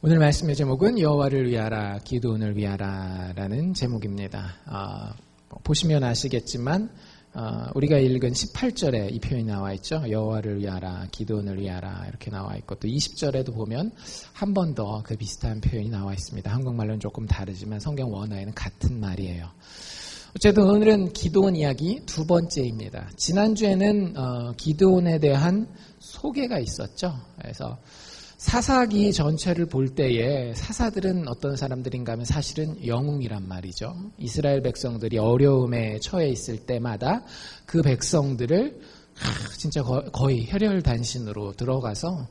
오늘 말씀의 제목은 여호와를 위하라, 기드온을 위하라라는 제목입니다. 보시면 아시겠지만 우리가 읽은 18절에 이 표현이 나와 있죠. 여호와를 위하라, 기드온을 위하라 이렇게 나와 있고, 또 20절에도 보면 한 번 더 그 비슷한 표현이 나와 있습니다. 한국말로는 조금 다르지만 성경 원어에는 같은 말이에요. 어쨌든 오늘은 기드온 이야기 두 번째입니다. 지난주에는 기드온에 대한 소개가 있었죠. 그래서 사사기 전체를 볼 때에 사사들은 어떤 사람들인가 하면 사실은 영웅이란 말이죠. 이스라엘 백성들이 어려움에 처해 있을 때마다 그 백성들을 진짜 거의 혈혈단신으로 들어가서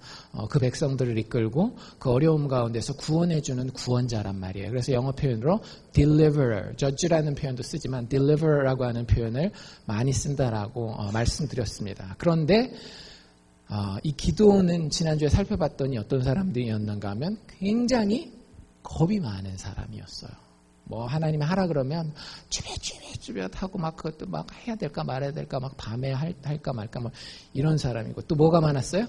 그 백성들을 이끌고 그 어려움 가운데서 구원해주는 구원자란 말이에요. 그래서 영어 표현으로 deliverer, judge라는 표현도 쓰지만 deliverer라고 하는 표현을 많이 쓴다라고 말씀드렸습니다. 그런데 이 기드온은 지난주에 살펴봤더니 어떤 사람들이었는가 하면 굉장히 겁이 많은 사람이었어요. 뭐 하나님이 하라 그러면 쭈뼛 하고 막 그것도 막 해야 될까 말아야 될까 막 밤에 할까 말까 막 이런 사람이고, 또 뭐가 많았어요?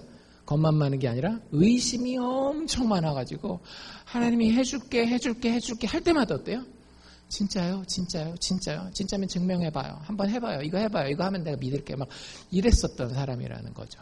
겁만 많은 게 아니라 의심이 엄청 많아가지고 하나님이 해줄게 할 때마다 어때요? 진짜요? 진짜면 증명해봐요. 한번 해봐요. 이거 해봐요. 이거 하면 내가 믿을게. 막 이랬었던 사람이라는 거죠.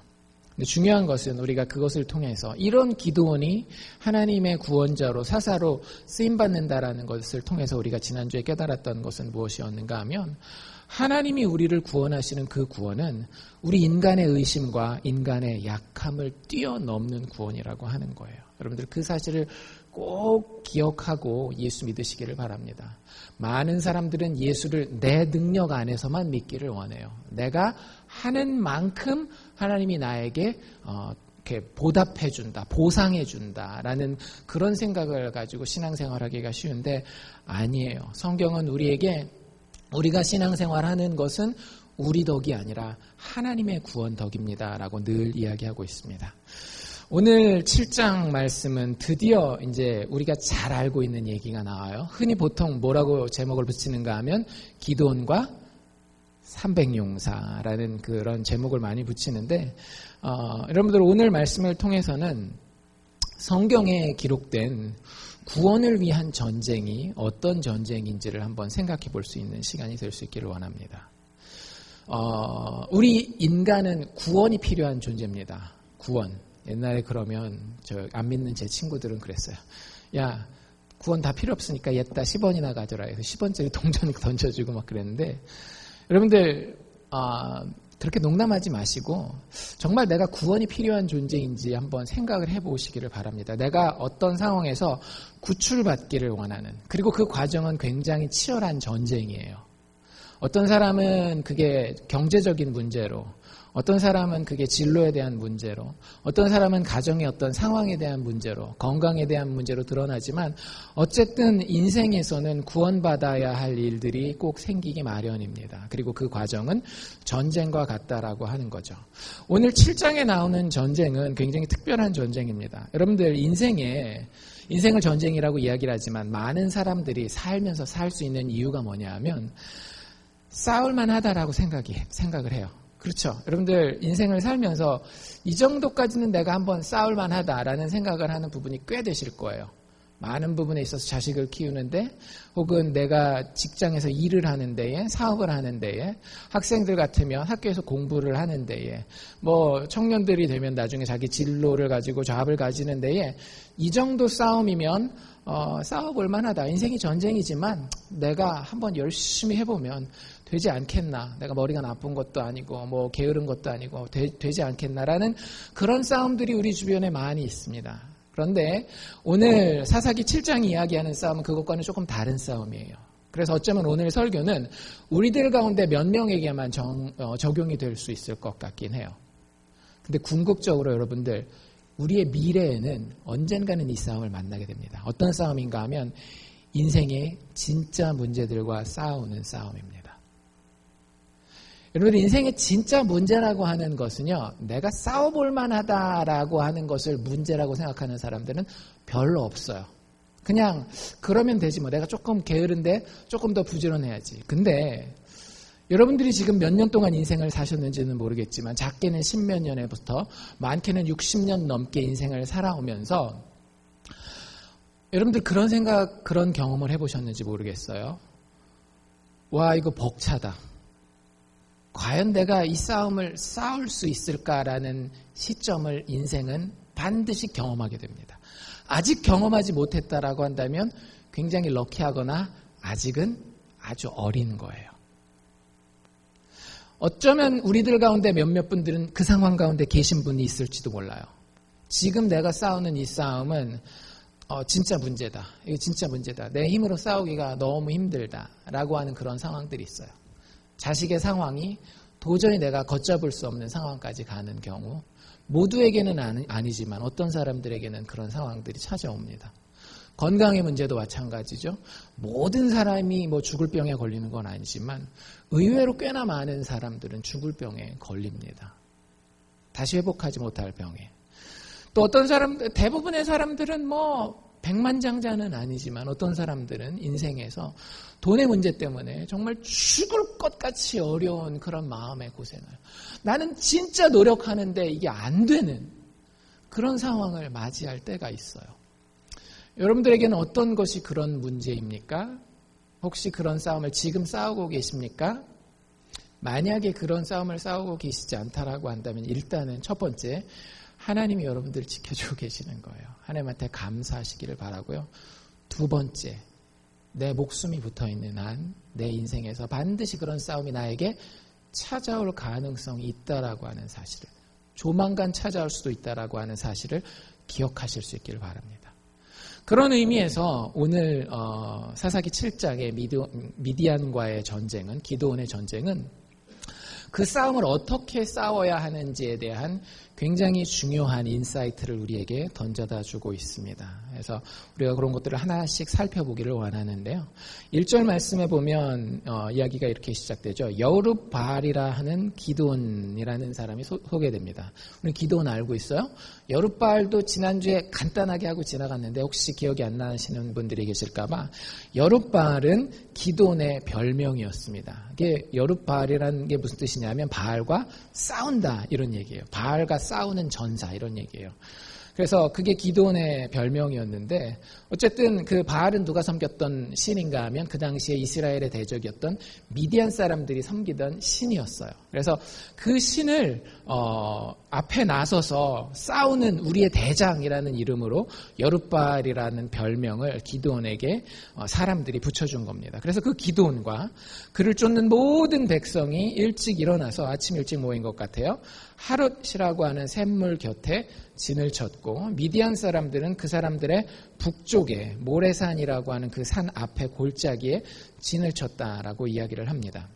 근데 중요한 것은 우리가 그것을 통해서 이런 기드온이 하나님의 구원자로 사사로 쓰임받는다라는 것을 통해서 우리가 지난주에 깨달았던 것은 무엇이었는가 하면, 하나님이 우리를 구원하시는 그 구원은 우리 인간의 의심과 인간의 약함을 뛰어넘는 구원이라고 하는 거예요. 여러분들 그 사실을 꼭 기억하고 예수 믿으시기를 바랍니다. 많은 사람들은 예수를 내 능력 안에서만 믿기를 원해요. 내가 하는 만큼 하나님이 나에게 이렇게 보답해준다, 보상해준다라는 그런 생각을 가지고 신앙생활하기가 쉬운데 아니에요. 성경은 우리에게 우리가 신앙생활하는 것은 우리 덕이 아니라 하나님의 구원 덕입니다라고 늘 이야기하고 있습니다. 오늘 7장 말씀은 드디어 이제 우리가 잘 알고 있는 얘기가 나와요. 흔히 보통 뭐라고 제목을 붙이는가 하면 기드온과 300용사라는 그런 제목을 많이 붙이는데, 여러분들 오늘 말씀을 통해서는 성경에 기록된 구원을 위한 전쟁이 어떤 전쟁인지를 한번 생각해 볼 수 있는 시간이 될 수 있기를 원합니다. 우리 인간은 구원이 필요한 존재입니다. 구원. 옛날에 그러면 안 믿는 제 친구들은 그랬어요. 야, 구원 다 필요 없으니까 옛다 10원이나 가져라 해서 10원짜리 동전 던져주고 막 그랬는데, 여러분들 그렇게 농담하지 마시고 정말 내가 구원이 필요한 존재인지 한번 생각을 해보시기를 바랍니다. 내가 어떤 상황에서 구출받기를 원하는, 그리고 그 과정은 굉장히 치열한 전쟁이에요. 어떤 사람은 그게 경제적인 문제로, 어떤 사람은 그게 진로에 대한 문제로, 어떤 사람은 가정의 어떤 상황에 대한 문제로, 건강에 대한 문제로 드러나지만 어쨌든 인생에서는 구원받아야 할 일들이 꼭 생기기 마련입니다. 그리고 그 과정은 전쟁과 같다라고 하는 거죠. 오늘 7장에 나오는 전쟁은 굉장히 특별한 전쟁입니다. 여러분들 인생을 전쟁이라고 이야기를 하지만 많은 사람들이 살면서 살 수 있는 이유가 뭐냐 하면 싸울만 하다라고 생각을 해요. 그렇죠. 여러분들 인생을 살면서 이 정도까지는 내가 한번 싸울만 하다라는 생각을 하는 부분이 꽤 되실 거예요. 많은 부분에 있어서 자식을 키우는데, 혹은 내가 직장에서 일을 하는 데에, 사업을 하는 데에, 학생들 같으면 학교에서 공부를 하는 데에, 뭐 청년들이 되면 나중에 자기 진로를 가지고 잡을 가지는 데에 이 정도 싸움이면 싸워볼 만하다. 인생이 전쟁이지만 내가 한번 열심히 해보면 되지 않겠나. 내가 머리가 나쁜 것도 아니고 뭐 게으른 것도 아니고 되지 않겠나라는 그런 싸움들이 우리 주변에 많이 있습니다. 그런데 오늘 사사기 7장이 이야기하는 싸움은 그것과는 조금 다른 싸움이에요. 그래서 어쩌면 오늘 설교는 우리들 가운데 몇 명에게만 적용이 될 수 있을 것 같긴 해요. 근데 궁극적으로 여러분들 우리의 미래에는 언젠가는 이 싸움을 만나게 됩니다. 어떤 싸움인가 하면 인생의 진짜 문제들과 싸우는 싸움입니다. 여러분, 인생의 진짜 문제라고 하는 것은요, 내가 싸워볼 만하다라고 하는 것을 문제라고 생각하는 사람들은 별로 없어요. 그냥 그러면 되지 뭐, 내가 조금 게으른데 조금 더 부지런해야지. 근데 여러분들이 지금 몇 년 동안 인생을 사셨는지는 모르겠지만 작게는 10몇 년에부터 많게는 60년 넘게 인생을 살아오면서 여러분들 그런 경험을 해보셨는지 모르겠어요. 와, 이거 벅차다. 과연 내가 이 싸움을 싸울 수 있을까라는 시점을 인생은 반드시 경험하게 됩니다. 아직 경험하지 못했다라고 한다면 굉장히 럭키하거나 아직은 아주 어린 거예요. 어쩌면 우리들 가운데 몇몇 분들은 그 상황 가운데 계신 분이 있을지도 몰라요. 지금 내가 싸우는 이 싸움은 진짜 문제다. 이거 진짜 문제다. 내 힘으로 싸우기가 너무 힘들다라고 하는 그런 상황들이 있어요. 자식의 상황이 도저히 내가 걷잡을 수 없는 상황까지 가는 경우, 모두에게는 아니지만 어떤 사람들에게는 그런 상황들이 찾아옵니다. 건강의 문제도 마찬가지죠. 모든 사람이 죽을 병에 걸리는 건 아니지만 의외로 꽤나 많은 사람들은 죽을 병에 걸립니다. 다시 회복하지 못할 병에. 또 어떤 사람들, 대부분의 사람들은 백만장자는 아니지만 어떤 사람들은 인생에서 돈의 문제 때문에 정말 죽을 것 같이 어려운 그런 마음의 고생을, 나는 진짜 노력하는데 이게 안 되는 그런 상황을 맞이할 때가 있어요. 여러분들에게는 어떤 것이 그런 문제입니까? 혹시 그런 싸움을 지금 싸우고 계십니까? 만약에 그런 싸움을 싸우고 계시지 않다라고 한다면 일단은 첫 번째, 하나님이 여러분들을 지켜주고 계시는 거예요. 하나님한테 감사하시기를 바라고요. 두 번째, 내 목숨이 붙어있는 한 내 인생에서 반드시 그런 싸움이 나에게 찾아올 가능성이 있다라고 하는 사실을, 조만간 찾아올 수도 있다라고 하는 사실을 기억하실 수 있기를 바랍니다. 그런 의미에서 오늘 사사기 7장의 미디안과의 전쟁은, 기드온의 전쟁은 그 싸움을 어떻게 싸워야 하는지에 대한 굉장히 중요한 인사이트를 우리에게 던져다 주고 있습니다. 그래서 우리가 그런 것들을 하나씩 살펴보기를 원하는데요. 1절 말씀에 보면 이야기가 이렇게 시작되죠. 여룻바알이라 하는 기드온이라는 사람이 소개됩니다. 우리 기드온 알고 있어요? 여룻바알도 지난주에 간단하게 하고 지나갔는데 혹시 기억이 안 나시는 분들이 계실까 봐, 여룻바알은 기드온의 별명이었습니다. 이게 여룻바알이라는 게 무슨 뜻이냐면 바알과 싸운다 이런 얘기예요. 바알과 싸우는 전사 이런 얘기예요. 그래서 그게 기드온의 별명이었는데, 어쨌든 그 바알은 누가 섬겼던 신인가 하면 그 당시에 이스라엘의 대적이었던 미디안 사람들이 섬기던 신이었어요. 그래서 그 신을 앞에 나서서 싸우는 우리의 대장이라는 이름으로 여룻바알이라는 별명을 기드온에게 사람들이 붙여준 겁니다. 그래서 그 기드온과 그를 쫓는 모든 백성이 일찍 일어나서 아침 일찍 모인 것 같아요. 하룻이라고 하는 샘물 곁에 진을 쳤고, 미디안 사람들은 그 사람들의 북쪽에 모래산이라고 하는 그 산 앞에 골짜기에 진을 쳤다라고 이야기를 합니다.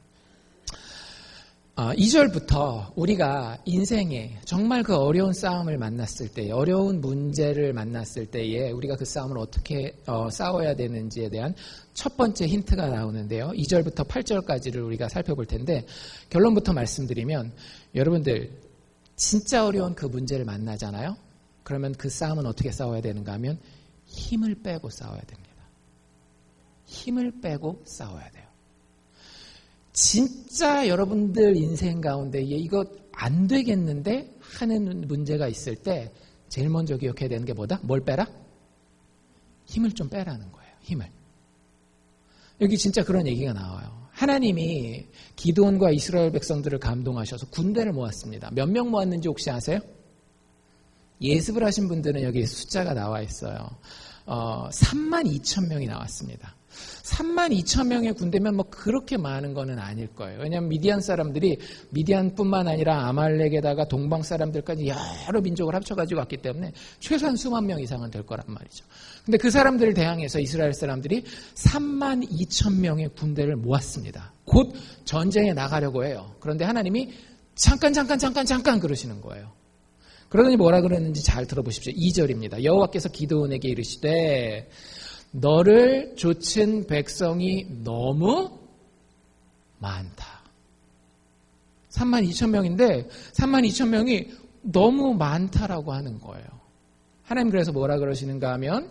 2절부터 우리가 인생에 정말 그 어려운 싸움을 만났을 때, 어려운 문제를 만났을 때에 우리가 그 싸움을 어떻게 싸워야 되는지에 대한 첫 번째 힌트가 나오는데요. 2절부터 8절까지를 우리가 살펴볼 텐데, 결론부터 말씀드리면, 여러분들 진짜 어려운 그 문제를 만나잖아요. 그러면 그 싸움은 어떻게 싸워야 되는가 하면 힘을 빼고 싸워야 됩니다. 힘을 빼고 싸워야 돼요. 진짜 여러분들 인생 가운데 이거 안 되겠는데 하는 문제가 있을 때 제일 먼저 기억해야 되는 게 뭐다? 뭘 빼라? 힘을 좀 빼라는 거예요. 힘을. 여기 진짜 그런 얘기가 나와요. 하나님이 기드온과 이스라엘 백성들을 감동하셔서 군대를 모았습니다. 몇 명 모았는지 혹시 아세요? 예습을 하신 분들은 여기 숫자가 나와 있어요. 32,000명이 나왔습니다. 32,000명의 군대면 그렇게 많은 거는 아닐 거예요. 왜냐하면 미디안 사람들이 미디안뿐만 아니라 아말렉에다가 동방 사람들까지 여러 민족을 합쳐가지고 왔기 때문에 최소한 수만 명 이상은 될 거란 말이죠. 근데 그 사람들을 대항해서 이스라엘 사람들이 32,000명의 군대를 모았습니다. 곧 전쟁에 나가려고 해요. 그런데 하나님이 잠깐 그러시는 거예요. 그러더니 뭐라 그러는지 잘 들어보십시오. 2절입니다. 여호와께서 기드온에게 이르시되 너를 좇은 백성이 너무 많다. 32,000명인데 32,000명이 너무 많다라고 하는 거예요. 하나님 그래서 뭐라 그러시는가 하면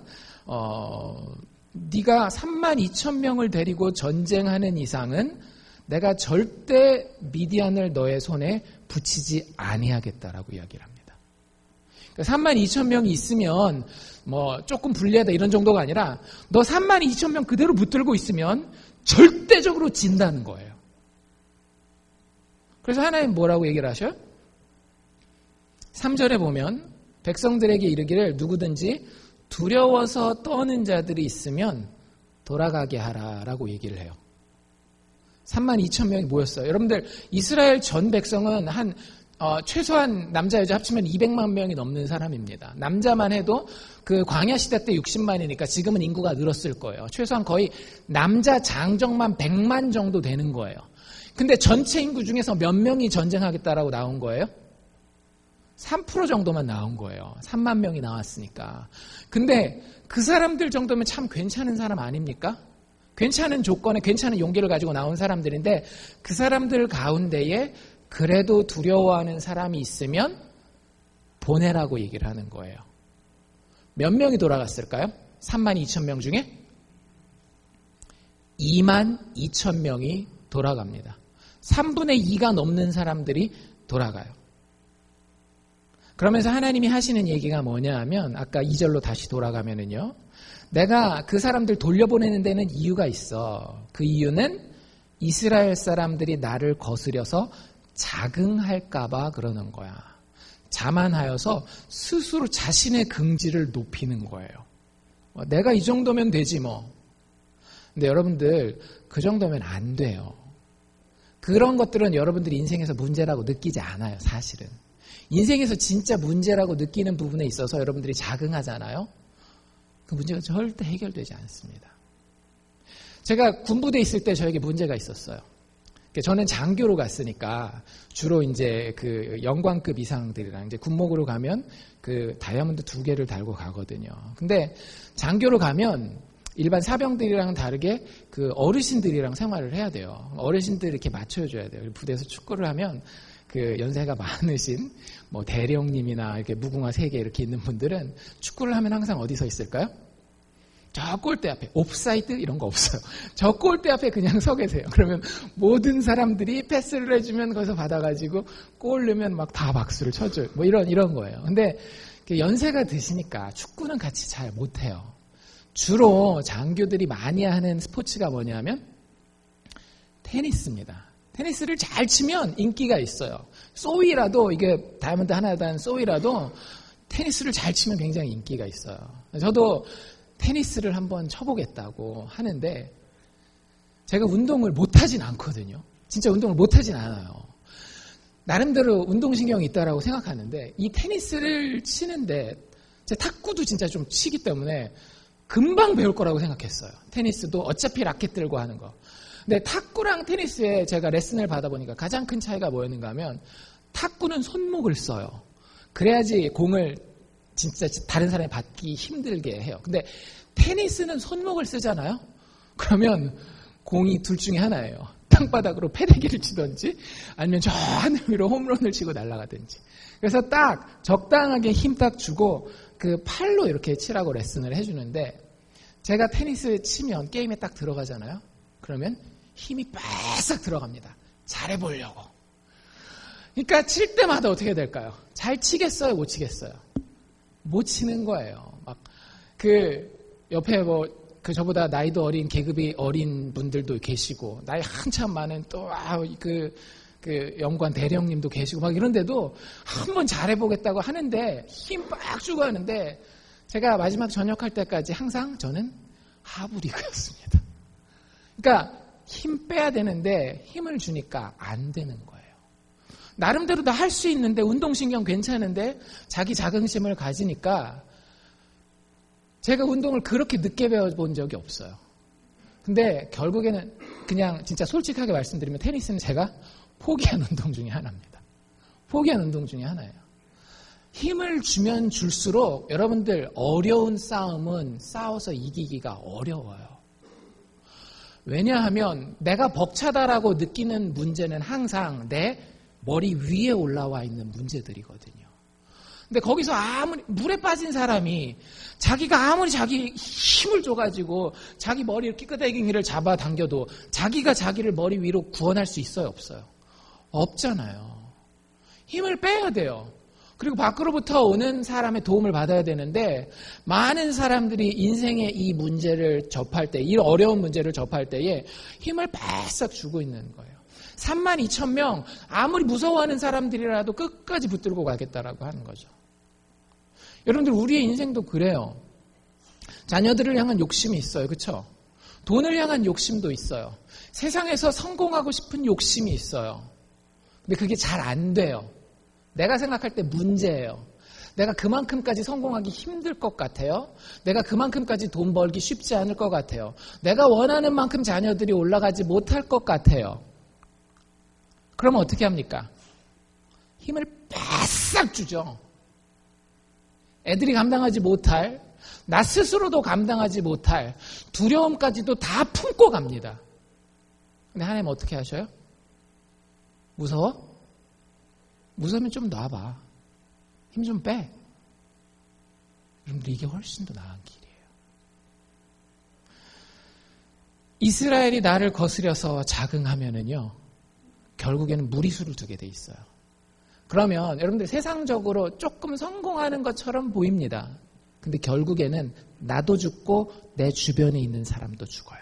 네가 32,000명을 데리고 전쟁하는 이상은 내가 절대 미디안을 너의 손에 붙이지 아니하겠다라고 이야기를 합니다. 32,000명이 있으면 뭐 조금 불리하다 이런 정도가 아니라 너 32,000명 그대로 붙들고 있으면 절대적으로 진다는 거예요. 그래서 하나님 뭐라고 얘기를 하셔요? 3절에 보면 백성들에게 이르기를 누구든지 두려워서 떠는 자들이 있으면 돌아가게 하라라고 얘기를 해요. 32,000명이 모였어요. 여러분들 이스라엘 전 백성은 최소한 남자 여자 합치면 200만 명이 넘는 사람입니다. 남자만 해도 그 광야 시대 때 60만이니까 지금은 인구가 늘었을 거예요. 최소한 거의 남자 장정만 100만 정도 되는 거예요. 근데 전체 인구 중에서 몇 명이 전쟁하겠다라고 나온 거예요? 3% 정도만 나온 거예요. 3만 명이 나왔으니까. 근데 그 사람들 정도면 참 괜찮은 사람 아닙니까? 괜찮은 조건에 괜찮은 용기를 가지고 나온 사람들인데 그 사람들 가운데에 그래도 두려워하는 사람이 있으면 보내라고 얘기를 하는 거예요. 몇 명이 돌아갔을까요? 32,000명 중에 22,000명이 돌아갑니다. 3분의 2가 넘는 사람들이 돌아가요. 그러면서 하나님이 하시는 얘기가 뭐냐 하면 아까 2절로 다시 돌아가면은요. 내가 그 사람들 돌려보내는 데는 이유가 있어. 그 이유는 이스라엘 사람들이 나를 거스려서 자긍할까봐 그러는 거야. 자만하여서 스스로 자신의 긍지를 높이는 거예요. 내가 이 정도면 되지 뭐. 근데 여러분들 그 정도면 안 돼요. 그런 것들은 여러분들이 인생에서 문제라고 느끼지 않아요. 사실은. 인생에서 진짜 문제라고 느끼는 부분에 있어서 여러분들이 자긍하잖아요. 그 문제가 절대 해결되지 않습니다. 제가 군부대에 있을 때 저에게 문제가 있었어요. 저는 장교로 갔으니까 주로 이제 그 영관급 이상들이랑 이제 군목으로 가면 그 다이아몬드 2개를 달고 가거든요. 근데 장교로 가면 일반 사병들이랑 다르게 그 어르신들이랑 생활을 해야 돼요. 어르신들 이렇게 맞춰줘야 돼요. 부대에서 축구를 하면 그 연세가 많으신 뭐 대령님이나 이렇게 무궁화 3개 이렇게 있는 분들은 축구를 하면 항상 어디 서 있을까요? 저 골대 앞에 옵사이드 이런 거 없어요. 저 골대 앞에 그냥 서 계세요. 그러면 모든 사람들이 패스를 해주면 거기서 받아가지고 골 넣으면 막 다 박수를 쳐줘요. 뭐 이런 거예요. 근데 연세가 드시니까 축구는 같이 잘 못해요. 주로 장교들이 많이 하는 스포츠가 뭐냐면 테니스입니다. 테니스를 잘 치면 인기가 있어요. 소위라도 이게 다이아몬드 하나 단 소위라도 테니스를 잘 치면 굉장히 인기가 있어요. 저도 테니스를 한번 쳐보겠다고 하는데 제가 운동을 못하진 않거든요. 진짜 운동을 못하진 않아요. 나름대로 운동신경이 있다라고 생각하는데 이 테니스를 치는데 제가 탁구도 진짜 좀 치기 때문에 금방 배울 거라고 생각했어요. 테니스도 어차피 라켓 들고 하는 거. 근데 탁구랑 테니스에 제가 레슨을 받아보니까 가장 큰 차이가 뭐였는가 하면 탁구는 손목을 써요. 그래야지 공을 진짜 다른 사람이 받기 힘들게 해요. 근데 테니스는 손목을 쓰잖아요. 그러면 공이 둘 중에 하나예요. 땅바닥으로 패대기를 치든지 아니면 저 하늘 위로 홈런을 치고 날아가든지. 그래서 딱 적당하게 힘 딱 주고 그 팔로 이렇게 치라고 레슨을 해주는데 제가 테니스 치면 게임에 딱 들어가잖아요. 그러면 힘이 빠싹 들어갑니다. 잘해보려고. 그러니까 칠 때마다 어떻게 될까요? 잘 치겠어요? 못 치겠어요? 못 치는 거예요. 막 그 옆에 뭐 그 저보다 나이도 어린 계급이 어린 분들도 계시고 나이 한참 많은 또 그 영관 대령님도 계시고 막 이런데도 한번 잘해보겠다고 하는데 힘 빡 주고 하는데 제가 마지막 전역할 때까지 항상 저는 하부리그였습니다. 그러니까 힘 빼야 되는데 힘을 주니까 안 되는 거예요. 나름대로 다 할 수 있는데 운동신경 괜찮은데 자기 자긍심을 가지니까 제가 운동을 그렇게 늦게 배워본 적이 없어요. 근데 결국에는 그냥 진짜 솔직하게 말씀드리면 테니스는 제가 포기한 운동 중에 하나입니다. 포기한 운동 중에 하나예요. 힘을 주면 줄수록 여러분들 어려운 싸움은 싸워서 이기기가 어려워요. 왜냐하면 내가 벅차다라고 느끼는 문제는 항상 내 머리 위에 올라와 있는 문제들이거든요. 근데 거기서 아무리 물에 빠진 사람이 자기가 아무리 자기 힘을 줘가지고 자기 머리 끼끄대기를 잡아당겨도 자기가 자기를 머리 위로 구원할 수 있어요? 없어요? 없잖아요. 힘을 빼야 돼요. 그리고 밖으로부터 오는 사람의 도움을 받아야 되는데 많은 사람들이 인생의 이 문제를 접할 때, 이 어려운 문제를 접할 때에 힘을 바싹 주고 있는 거예요. 32,000명 아무리 무서워하는 사람들이라도 끝까지 붙들고 가겠다라고 하는 거죠. 여러분들 우리의 인생도 그래요. 자녀들을 향한 욕심이 있어요. 그렇죠? 돈을 향한 욕심도 있어요. 세상에서 성공하고 싶은 욕심이 있어요. 근데 그게 잘 안 돼요. 내가 생각할 때 문제예요. 내가 그만큼까지 성공하기 힘들 것 같아요. 내가 그만큼까지 돈 벌기 쉽지 않을 것 같아요. 내가 원하는 만큼 자녀들이 올라가지 못할 것 같아요. 그러면 어떻게 합니까? 힘을 바싹 주죠. 애들이 감당하지 못할, 나 스스로도 감당하지 못할 두려움까지도 다 품고 갑니다. 근데 하나님 어떻게 하셔요? 무서워? 무서우면 좀 놔봐. 힘 좀 빼. 여러분들 이게 훨씬 더 나은 길이에요. 이스라엘이 나를 거스려서 자긍하면은요, 결국에는 무리수를 두게 돼 있어요. 그러면 여러분들 세상적으로 조금 성공하는 것처럼 보입니다. 근데 결국에는 나도 죽고 내 주변에 있는 사람도 죽어요.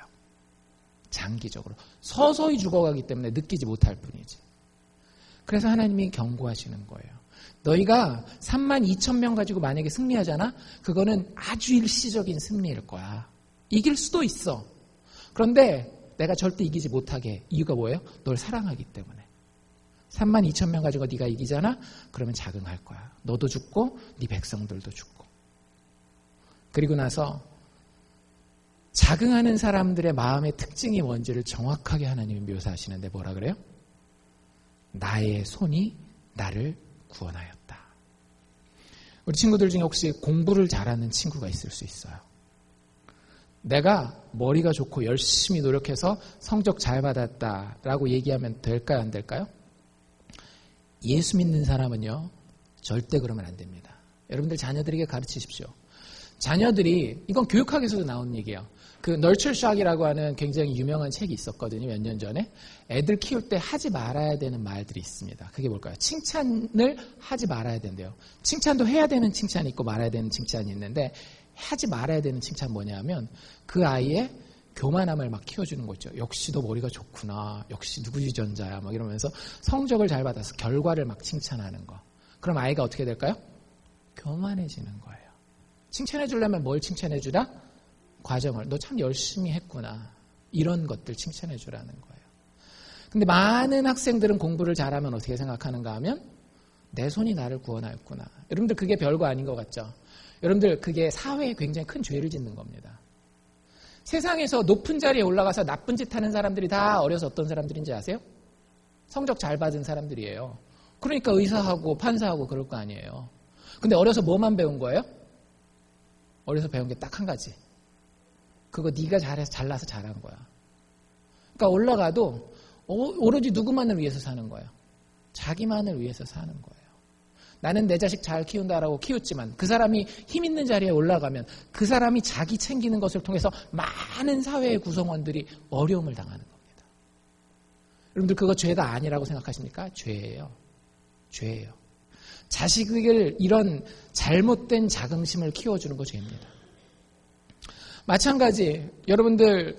장기적으로. 서서히 죽어가기 때문에 느끼지 못할 뿐이지. 그래서 하나님이 경고하시는 거예요. 너희가 32,000명 가지고 만약에 승리하잖아? 그거는 아주 일시적인 승리일 거야. 이길 수도 있어. 그런데 내가 절대 이기지 못하게 해. 이유가 뭐예요? 널 사랑하기 때문에. 32,000명 가지고 네가 이기잖아? 그러면 자긍할 거야. 너도 죽고 네 백성들도 죽고. 그리고 나서 자긍하는 사람들의 마음의 특징이 뭔지를 정확하게 하나님이 묘사하시는데 뭐라 그래요? 나의 손이 나를 구원하였다. 우리 친구들 중에 혹시 공부를 잘하는 친구가 있을 수 있어요. 내가 머리가 좋고 열심히 노력해서 성적 잘 받았다라고 얘기하면 될까요? 안 될까요? 예수 믿는 사람은요, 절대 그러면 안 됩니다. 여러분들 자녀들에게 가르치십시오. 자녀들이, 이건 교육학에서도 나온 얘기예요. 그 널처 샥이라고 하는 굉장히 유명한 책이 있었거든요. 몇 년 전에. 애들 키울 때 하지 말아야 되는 말들이 있습니다. 그게 뭘까요? 칭찬을 하지 말아야 된대요. 칭찬도 해야 되는 칭찬이 있고 말아야 되는 칭찬이 있는데 하지 말아야 되는 칭찬 뭐냐면 그 아이의 교만함을 막 키워주는 거죠. 역시 너 머리가 좋구나. 역시 누구 유전자야. 막 이러면서 성적을 잘 받아서 결과를 막 칭찬하는 거. 그럼 아이가 어떻게 될까요? 교만해지는 거예요. 칭찬해 주려면 뭘 칭찬해 주라? 과정을. 너 참 열심히 했구나. 이런 것들 칭찬해 주라는 거예요. 근데 많은 학생들은 공부를 잘하면 어떻게 생각하는가 하면 내 손이 나를 구원하였구나. 여러분들 그게 별거 아닌 것 같죠? 여러분들 그게 사회에 굉장히 큰 죄를 짓는 겁니다. 세상에서 높은 자리에 올라가서 나쁜 짓 하는 사람들이 다 어려서 어떤 사람들인지 아세요? 성적 잘 받은 사람들이에요. 그러니까 의사하고 판사하고 그럴 거 아니에요. 근데 어려서 뭐만 배운 거예요? 어려서 배운 게 딱 한 가지. 그거 네가 잘해서 잘나서 잘한 거야. 그러니까 올라가도 오로지 누구만을 위해서 사는 거예요. 자기만을 위해서 사는 거예요. 나는 내 자식 잘 키운다라고 키웠지만 그 사람이 힘 있는 자리에 올라가면 그 사람이 자기 챙기는 것을 통해서 많은 사회의 구성원들이 어려움을 당하는 겁니다. 여러분들 그거 죄가 아니라고 생각하십니까? 죄예요. 죄예요. 자식을 이런 잘못된 자긍심을 키워주는 거 죄입니다. 마찬가지 여러분들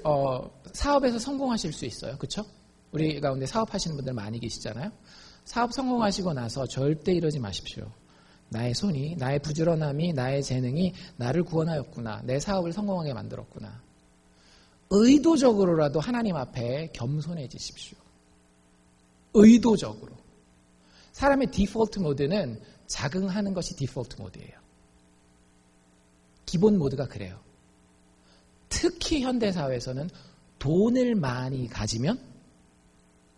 사업에서 성공하실 수 있어요. 그렇죠? 우리 가운데 사업하시는 분들 많이 계시잖아요. 사업 성공하시고 나서 절대 이러지 마십시오. 나의 손이, 나의 부지런함이, 나의 재능이 나를 구원하였구나. 내 사업을 성공하게 만들었구나. 의도적으로라도 하나님 앞에 겸손해지십시오. 의도적으로. 사람의 디폴트 모드는 자긍하는 것이 디폴트 모드예요. 기본 모드가 그래요. 특히 현대사회에서는 돈을 많이 가지면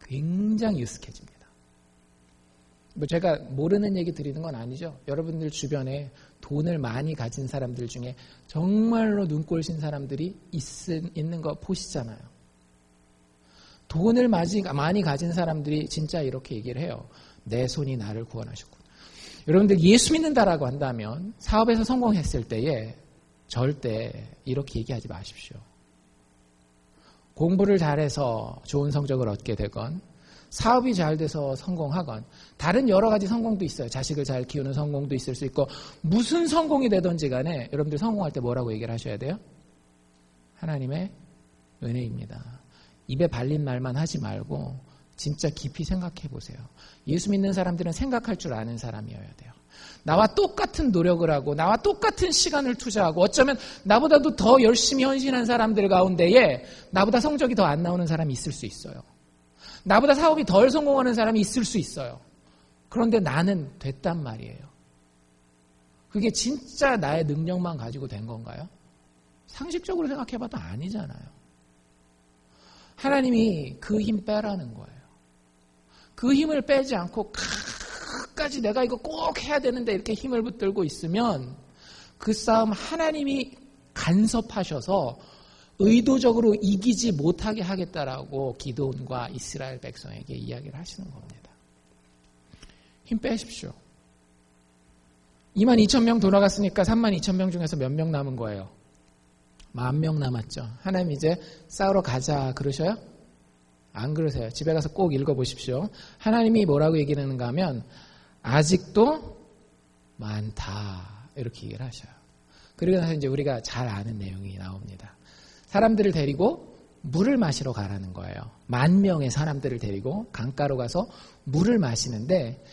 굉장히 유스해집니다. 뭐 제가 모르는 얘기 드리는 건 아니죠. 여러분들 주변에 돈을 많이 가진 사람들 중에 정말로 눈꼴신 사람들이 있는 거 보시잖아요. 돈을 많이 가진 사람들이 진짜 이렇게 얘기를 해요. 내 손이 나를 구원하셨구나. 여러분들 예수 믿는다라고 한다면 사업에서 성공했을 때에 절대 이렇게 얘기하지 마십시오. 공부를 잘해서 좋은 성적을 얻게 되건 사업이 잘 돼서 성공하건 다른 여러 가지 성공도 있어요. 자식을 잘 키우는 성공도 있을 수 있고 무슨 성공이 되든지 간에 여러분들 성공할 때 뭐라고 얘기를 하셔야 돼요? 하나님의 은혜입니다. 입에 발린 말만 하지 말고 진짜 깊이 생각해 보세요. 예수 믿는 사람들은 생각할 줄 아는 사람이어야 돼요. 나와 똑같은 노력을 하고 나와 똑같은 시간을 투자하고 어쩌면 나보다도 더 열심히 헌신한 사람들 가운데에 나보다 성적이 더 안 나오는 사람이 있을 수 있어요. 나보다 사업이 덜 성공하는 사람이 있을 수 있어요. 그런데 나는 됐단 말이에요. 그게 진짜 나의 능력만 가지고 된 건가요? 상식적으로 생각해봐도 아니잖아요. 하나님이 그 힘 빼라는 거예요. 그 힘을 빼지 않고 끝까지 내가 이거 꼭 해야 되는데 이렇게 힘을 붙들고 있으면 그 싸움 하나님이 간섭하셔서 의도적으로 이기지 못하게 하겠다라고 기드온과 이스라엘 백성에게 이야기를 하시는 겁니다. 힘 빼십시오. 22,000명 돌아갔으니까 32,000명 중에서 몇 명 남은 거예요? 10,000명 남았죠. 하나님 이제 싸우러 가자 그러셔요? 안 그러세요. 집에 가서 꼭 읽어보십시오. 하나님이 뭐라고 얘기하는가 하면 아직도 많다 이렇게 얘기를 하셔요. 그리고 나서 이제 우리가 잘 아는 내용이 나옵니다. 사람들을 데리고 물을 마시러 가라는 거예요. 10,000명의 사람들을 데리고 강가로 가서 물을 마시는데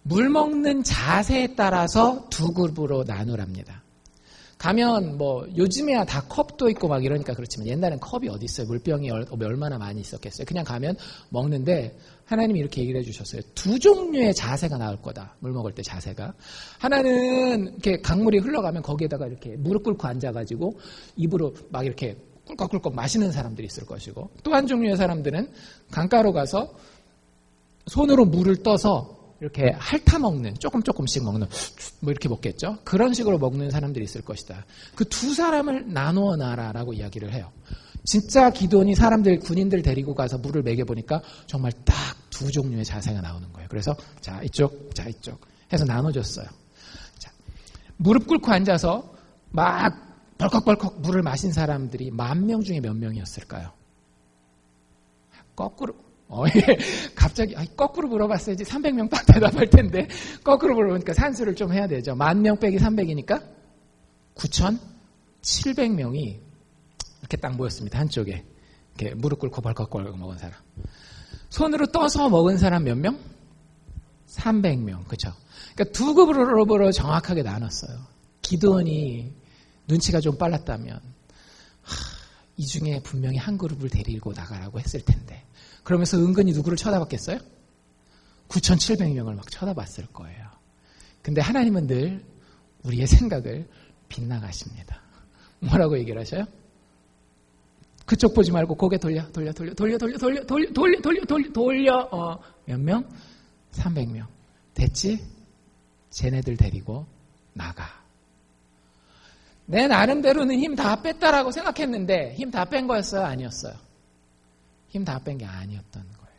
물 먹는 자세에 따라서 두 그룹으로 나누랍니다. 가면 뭐 요즘에야 다 컵도 있고 막 이러니까 그렇지만 옛날엔 컵이 어디 있어요. 물병이 얼마나 많이 있었겠어요. 그냥 가면 먹는데 하나님이 이렇게 얘기를 해주셨어요. 두 종류의 자세가 나올 거다. 물 먹을 때 자세가. 하나는 이렇게 강물이 흘러가면 거기에다가 이렇게 무릎 꿇고 앉아가지고 입으로 막 이렇게 꿀꺽꿀꺽 마시는 사람들이 있을 것이고 또 한 종류의 사람들은 강가로 가서 손으로 물을 떠서 이렇게 핥아 먹는, 조금씩 먹는, 뭐 이렇게 먹겠죠? 그런 식으로 먹는 사람들이 있을 것이다. 그 두 사람을 나누어 놔라라고 이야기를 해요. 진짜 기드온이 사람들, 군인들 데리고 가서 물을 먹여보니까 정말 딱 두 종류의 자세가 나오는 거예요. 그래서 자, 이쪽 해서 나눠줬어요. 자, 무릎 꿇고 앉아서 막 벌컥벌컥 물을 마신 사람들이 10,000명 중에 몇 명이었을까요? 거꾸로. 갑자기 거꾸로 물어봤어야지 300명 딱 대답할 텐데 거꾸로 물어보니까 산수를 좀 해야 되죠. 10,000명 빼기 300이니까 9,700명이 이렇게 딱 모였습니다. 한쪽에 이렇게 무릎 꿇고 벌컥벌컥 먹은 사람. 손으로 떠서 먹은 사람 몇 명? 300명. 그렇죠? 그러니까 두 그룹으로 정확하게 나눴어요. 기드온이 눈치가 좀 빨랐다면 이 중에 분명히 한 그룹을 데리고 나가라고 했을 텐데 그러면서 은근히 누구를 쳐다봤겠어요? 9,700명을 막 쳐다봤을 거예요. 근데 하나님은 늘 우리의 생각을 빗나가십니다. 뭐라고 얘기를 하셔요? 그쪽 보지 말고 고개 돌려. 몇 명? 300명. 됐지? 쟤네들 데리고 나가. 내 나름대로는 힘 다 뺐다라고 생각했는데 힘 다 뺀 거였어요? 아니었어요? 힘 다 뺀 게 아니었던 거예요.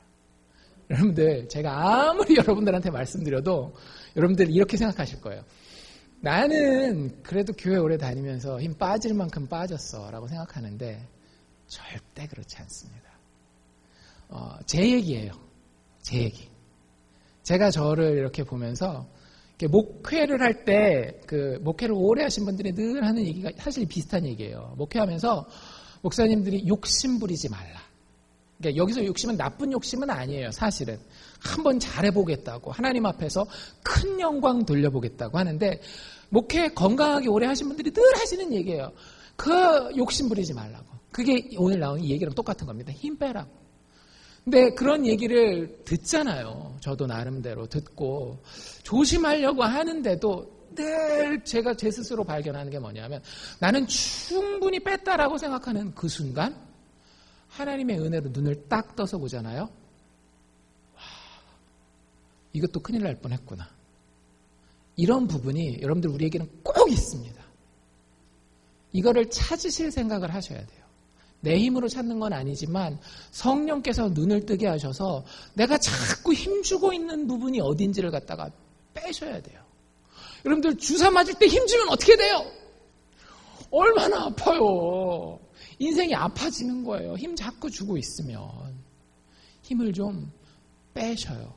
여러분들 제가 아무리 여러분들한테 말씀드려도 여러분들 이렇게 생각하실 거예요. 나는 그래도 교회 오래 다니면서 힘 빠질 만큼 빠졌어 라고 생각하는데 절대 그렇지 않습니다. 제 얘기예요. 제 얘기. 제가 저를 이렇게 보면서 이렇게 목회를 할 때 그 목회를 오래 하신 분들이 늘 하는 얘기가 사실 비슷한 얘기예요. 목회하면서 목사님들이 욕심 부리지 말라. 그러니까 여기서 욕심은 나쁜 욕심은 아니에요. 사실은 한번 잘해보겠다고 하나님 앞에서 큰 영광 돌려보겠다고 하는데 목회 건강하게 오래 하신 분들이 늘 하시는 얘기예요. 그 욕심 부리지 말라고. 그게 오늘 나온 이 얘기랑 똑같은 겁니다. 힘 빼라고. 근데 그런 얘기를 듣잖아요. 저도 나름대로 듣고 조심하려고 하는데도 늘 제가 제 스스로 발견하는 게 뭐냐면 나는 충분히 뺐다라고 생각하는 그 순간 하나님의 은혜로 눈을 딱 떠서 보잖아요. 와, 이것도 큰일 날 뻔했구나. 이런 부분이 여러분들 우리에게는 꼭 있습니다. 이거를 찾으실 생각을 하셔야 돼요. 내 힘으로 찾는 건 아니지만 성령께서 눈을 뜨게 하셔서 내가 자꾸 힘주고 있는 부분이 어딘지를 갖다가 빼셔야 돼요. 여러분들 주사 맞을 때 힘주면 어떻게 돼요? 얼마나 아파요. 인생이 아파지는 거예요. 힘 자꾸 주고 있으면. 힘을 좀 빼셔요.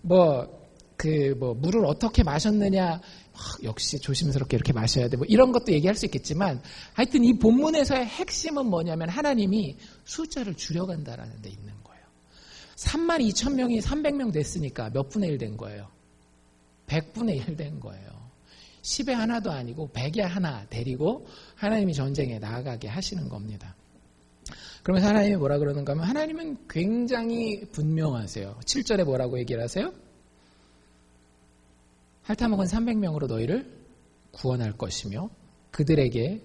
물을 어떻게 마셨느냐, 역시 조심스럽게 이렇게 마셔야 돼. 이런 것도 얘기할 수 있겠지만, 하여튼 이 본문에서의 핵심은 뭐냐면 하나님이 숫자를 줄여간다라는 데 있는 거예요. 32,000명이 300명 됐으니까 몇 분의 1 된 거예요? 100분의 1 된 거예요. 10의 하나도 아니고 100의 하나 데리고 하나님이 전쟁에 나아가게 하시는 겁니다. 그러면서 하나님이 뭐라 그러는가 하면 하나님은 굉장히 분명하세요. 7절에 뭐라고 얘기를 하세요? 핥아먹은 300명으로 너희를 구원할 것이며 그들에게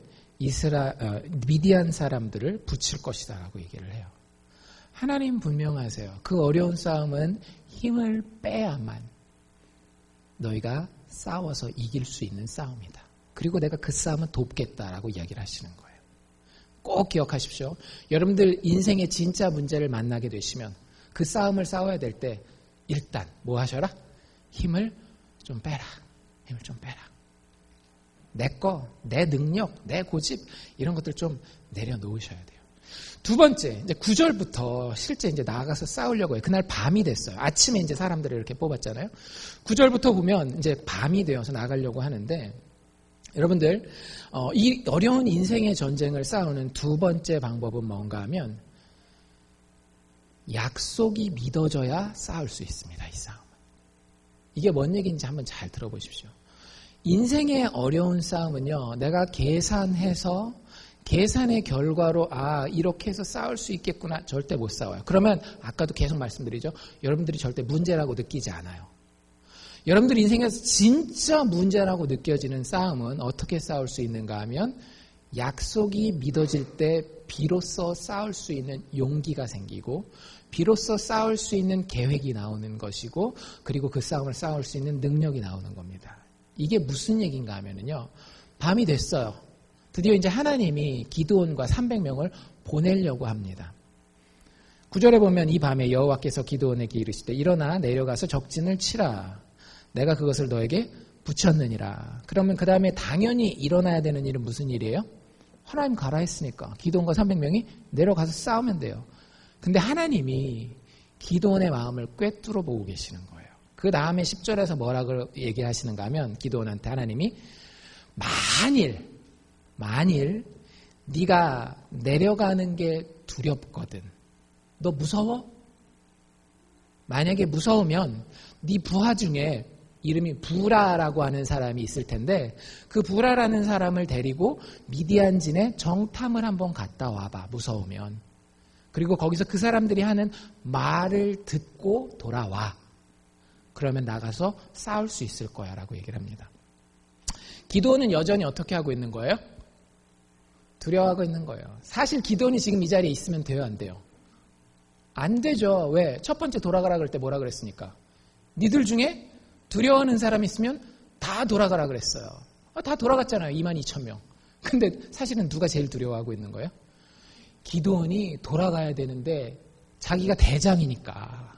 미디안 사람들을 붙일 것이다 라고 얘기를 해요. 하나님 분명하세요. 그 어려운 싸움은 힘을 빼야만 너희가 싸워서 이길 수 있는 싸움이다. 그리고 내가 그 싸움은 돕겠다라고 이야기를 하시는 거예요. 꼭 기억하십시오. 여러분들 인생의 진짜 문제를 만나게 되시면 그 싸움을 싸워야 될 때 일단 뭐 하셔라? 힘을 좀 빼라. 힘을 좀 빼라. 내 능력, 내 고집 이런 것들 좀 내려놓으셔야 돼요. 두 번째, 이제 9절부터 실제 이제 나아가서 싸우려고 해요. 그날 밤이 됐어요. 아침에 이제 사람들을 이렇게 뽑았잖아요. 9절부터 보면 이제 밤이 되어서 나가려고 하는데 여러분들 이 어려운 인생의 전쟁을 싸우는 두 번째 방법은 뭔가 하면 약속이 믿어져야 싸울 수 있습니다. 이 싸움은. 이게 뭔 얘기인지 한번 잘 들어보십시오. 인생의 어려운 싸움은요. 내가 계산의 결과로 이렇게 해서 싸울 수 있겠구나. 절대 못 싸워요. 그러면 아까도 계속 말씀드리죠. 여러분들이 절대 문제라고 느끼지 않아요. 여러분들 인생에서 진짜 문제라고 느껴지는 싸움은 어떻게 싸울 수 있는가 하면 약속이 믿어질 때 비로소 싸울 수 있는 용기가 생기고 비로소 싸울 수 있는 계획이 나오는 것이고 그리고 그 싸움을 싸울 수 있는 능력이 나오는 겁니다. 이게 무슨 얘기인가 하면요. 밤이 됐어요. 드디어 이제 하나님이 기드온과 300명을 보내려고 합니다. 9절에 보면 이 밤에 여호와께서 기드온에게 이르시되 일어나 내려가서 적진을 치라. 내가 그것을 너에게 붙였느니라. 그러면 그 다음에 당연히 일어나야 되는 일은 무슨 일이에요? 하나님 가라 했으니까 기드온과 300명이 내려가서 싸우면 돼요. 근데 하나님이 기드온의 마음을 꿰뚫어 보고 계시는 거예요. 그 다음에 10절에서 뭐라고 얘기하시는가 하면 기드온한테 하나님이 만일 네가 내려가는 게 두렵거든. 너 무서워? 만약에 무서우면 네 부하 중에 이름이 부라라고 하는 사람이 있을 텐데 그 부라라는 사람을 데리고 미디안진에 정탐을 한번 갔다 와봐. 무서우면. 그리고 거기서 그 사람들이 하는 말을 듣고 돌아와. 그러면 나가서 싸울 수 있을 거야 라고 얘기를 합니다. 기드온은 여전히 어떻게 하고 있는 거예요? 두려워하고 있는 거예요. 사실 기드온이 지금 이 자리에 있으면 돼요, 안 돼요? 안 되죠. 왜? 첫 번째 돌아가라 그럴 때 뭐라 그랬습니까? 니들 중에 두려워하는 사람이 있으면 다 돌아가라 그랬어요. 다 돌아갔잖아요. 22,000명. 근데 사실은 누가 제일 두려워하고 있는 거예요? 기드온이 돌아가야 되는데 자기가 대장이니까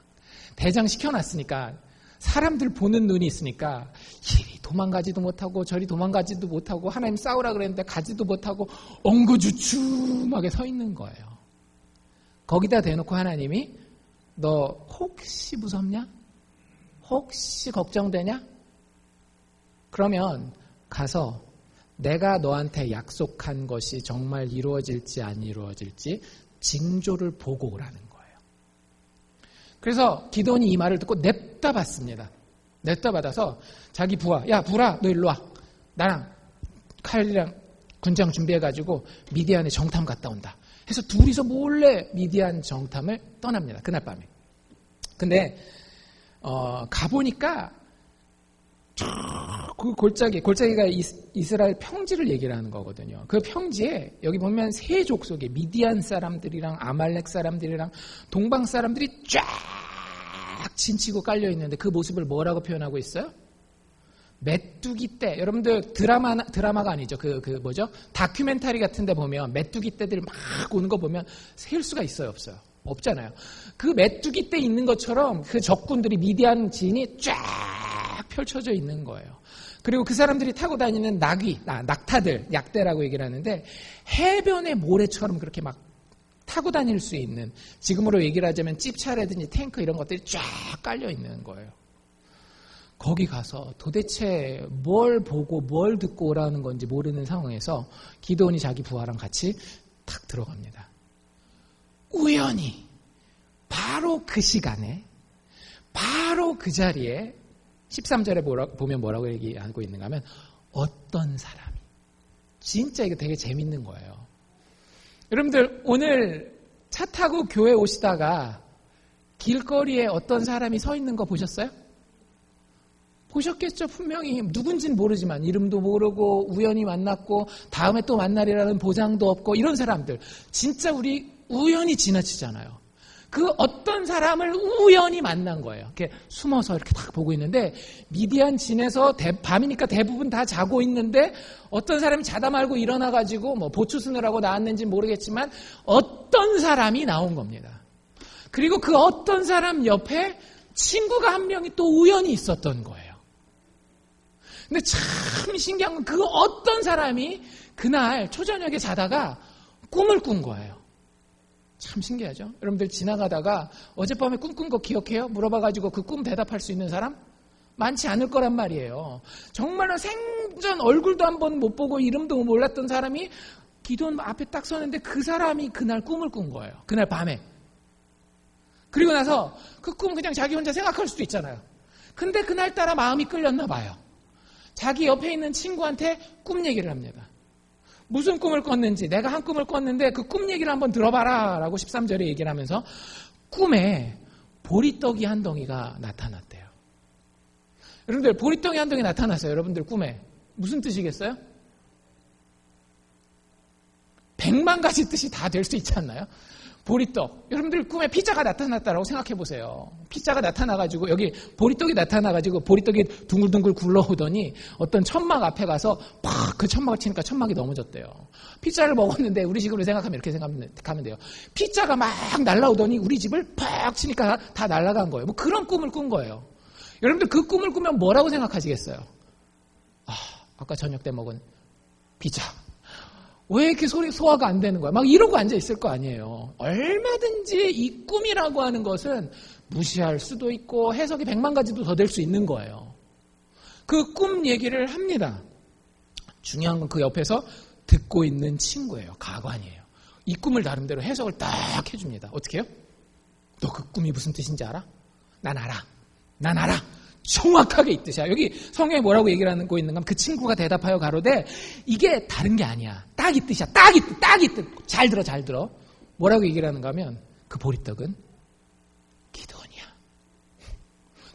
대장 시켜놨으니까 사람들 보는 눈이 있으니까 이리 도망가지도 못하고 저리 도망가지도 못하고 하나님 싸우라 그랬는데 가지도 못하고 엉거주춤하게 서 있는 거예요. 거기다 대놓고 하나님이 너 혹시 무섭냐? 혹시 걱정되냐? 그러면 가서 내가 너한테 약속한 것이 정말 이루어질지 안 이루어질지 징조를 보고 오라는 거예요. 그래서 기드온이 이 말을 듣고 냅다 받습니다. 냅다 받아서 자기 부하, 야 부라 너 일로 와. 나랑 칼이랑 군장 준비해가지고 미디안에 정탐 갔다 온다. 해서 둘이서 몰래 미디안 정탐을 떠납니다. 그날 밤에. 근데 가보니까 그 골짜기가 이스라엘 평지를 얘기를 하는 거거든요. 그 평지에 여기 보면 세 족속의 미디안 사람들이랑 아말렉 사람들이랑 동방 사람들이 쫙 진치고 깔려 있는데 그 모습을 뭐라고 표현하고 있어요? 메뚜기 떼. 여러분들 드라마가 아니죠. 뭐죠? 다큐멘터리 같은 데 보면 메뚜기 떼들이 막 오는 거 보면 셀 수가 있어요, 없어요? 없잖아요. 그 메뚜기 떼 있는 것처럼 그 적군들이 미디안 진이 쫙 펼쳐져 있는 거예요. 그리고 그 사람들이 타고 다니는 낙타들, 약대라고 얘기를 하는데 해변의 모래처럼 그렇게 막 타고 다닐 수 있는, 지금으로 얘기를 하자면 찝차라든지 탱크 이런 것들이 쫙 깔려 있는 거예요. 거기 가서 도대체 뭘 보고 뭘 듣고 오라는 건지 모르는 상황에서 기드온이 자기 부하랑 같이 탁 들어갑니다. 우연히 바로 그 시간에 바로 그 자리에 13절에 보면 뭐라고 얘기하고 있는가 하면 어떤 사람이, 진짜 이거 되게 재밌는 거예요. 여러분들 오늘 차 타고 교회 오시다가 길거리에 어떤 사람이 서 있는 거 보셨어요? 보셨겠죠. 분명히 누군지는 모르지만 이름도 모르고 우연히 만났고 다음에 또 만날이라는 보장도 없고 이런 사람들 진짜 우리 우연히 지나치잖아요. 그 어떤 사람을 우연히 만난 거예요. 이렇게 숨어서 이렇게 딱 보고 있는데 미디안 진에서 밤이니까 대부분 다 자고 있는데 어떤 사람이 자다 말고 일어나가지고 뭐 보추 쓰느라고 나왔는지 모르겠지만 어떤 사람이 나온 겁니다. 그리고 그 어떤 사람 옆에 친구가 한 명이 또 우연히 있었던 거예요. 근데 참 신기한 건 그 어떤 사람이 그날 초저녁에 자다가 꿈을 꾼 거예요. 참 신기하죠? 여러분들 지나가다가 어젯밤에 꿈꾼 거 기억해요? 물어봐가지고 그 꿈 대답할 수 있는 사람? 많지 않을 거란 말이에요. 정말로 생전 얼굴도 한번 못 보고 이름도 몰랐던 사람이 기도원 앞에 딱 서는데 그 사람이 그날 꿈을 꾼 거예요. 그날 밤에. 그리고 나서 그 꿈 그냥 자기 혼자 생각할 수도 있잖아요. 근데 그날따라 마음이 끌렸나 봐요. 자기 옆에 있는 친구한테 꿈 얘기를 합니다. 무슨 꿈을 꿨는지, 내가 한 꿈을 꿨는데 그 꿈 얘기를 한번 들어봐라 라고 13절에 얘기를 하면서 꿈에 보리떡이 한 덩이가 나타났대요. 여러분들 보리떡이 한 덩이 나타났어요. 여러분들 꿈에 무슨 뜻이겠어요? 100만 가지 뜻이 다 될 수 있지 않나요? 보리떡. 여러분들 꿈에 피자가 나타났다라고 생각해 보세요. 피자가 나타나가지고 여기 보리떡이 나타나가지고 보리떡이 둥글둥글 굴러오더니 어떤 천막 앞에 가서 팍 그 천막을 치니까 천막이 넘어졌대요. 피자를 먹었는데 우리 식으로 생각하면 이렇게 생각하면 돼요. 피자가 막 날라오더니 우리 집을 팍 치니까 다 날아간 거예요. 뭐 그런 꿈을 꾼 거예요. 여러분들 그 꿈을 꾸면 뭐라고 생각하시겠어요? 아까 저녁 때 먹은 피자. 왜 이렇게 소화가 안 되는 거야? 막 이러고 앉아있을 거 아니에요. 얼마든지 이 꿈이라고 하는 것은 무시할 수도 있고 해석이 100만 가지도 더 될 수 있는 거예요. 그 꿈 얘기를 합니다. 중요한 건 그 옆에서 듣고 있는 친구예요. 가관이에요. 이 꿈을 나름대로 해석을 딱 해줍니다. 어떻게 해요? 너 그 꿈이 무슨 뜻인지 알아? 난 알아. 난 알아. 정확하게 이 뜻이야. 여기 성경에 뭐라고 얘기를 하고 있는가 하면 그 친구가 대답하여 가로되 이게 다른 게 아니야. 딱 이 뜻이야. 딱 이 뜻. 딱 이 뜻. 잘 들어. 잘 들어. 뭐라고 얘기를 하는가 하면 그 보리떡은 기드온이야.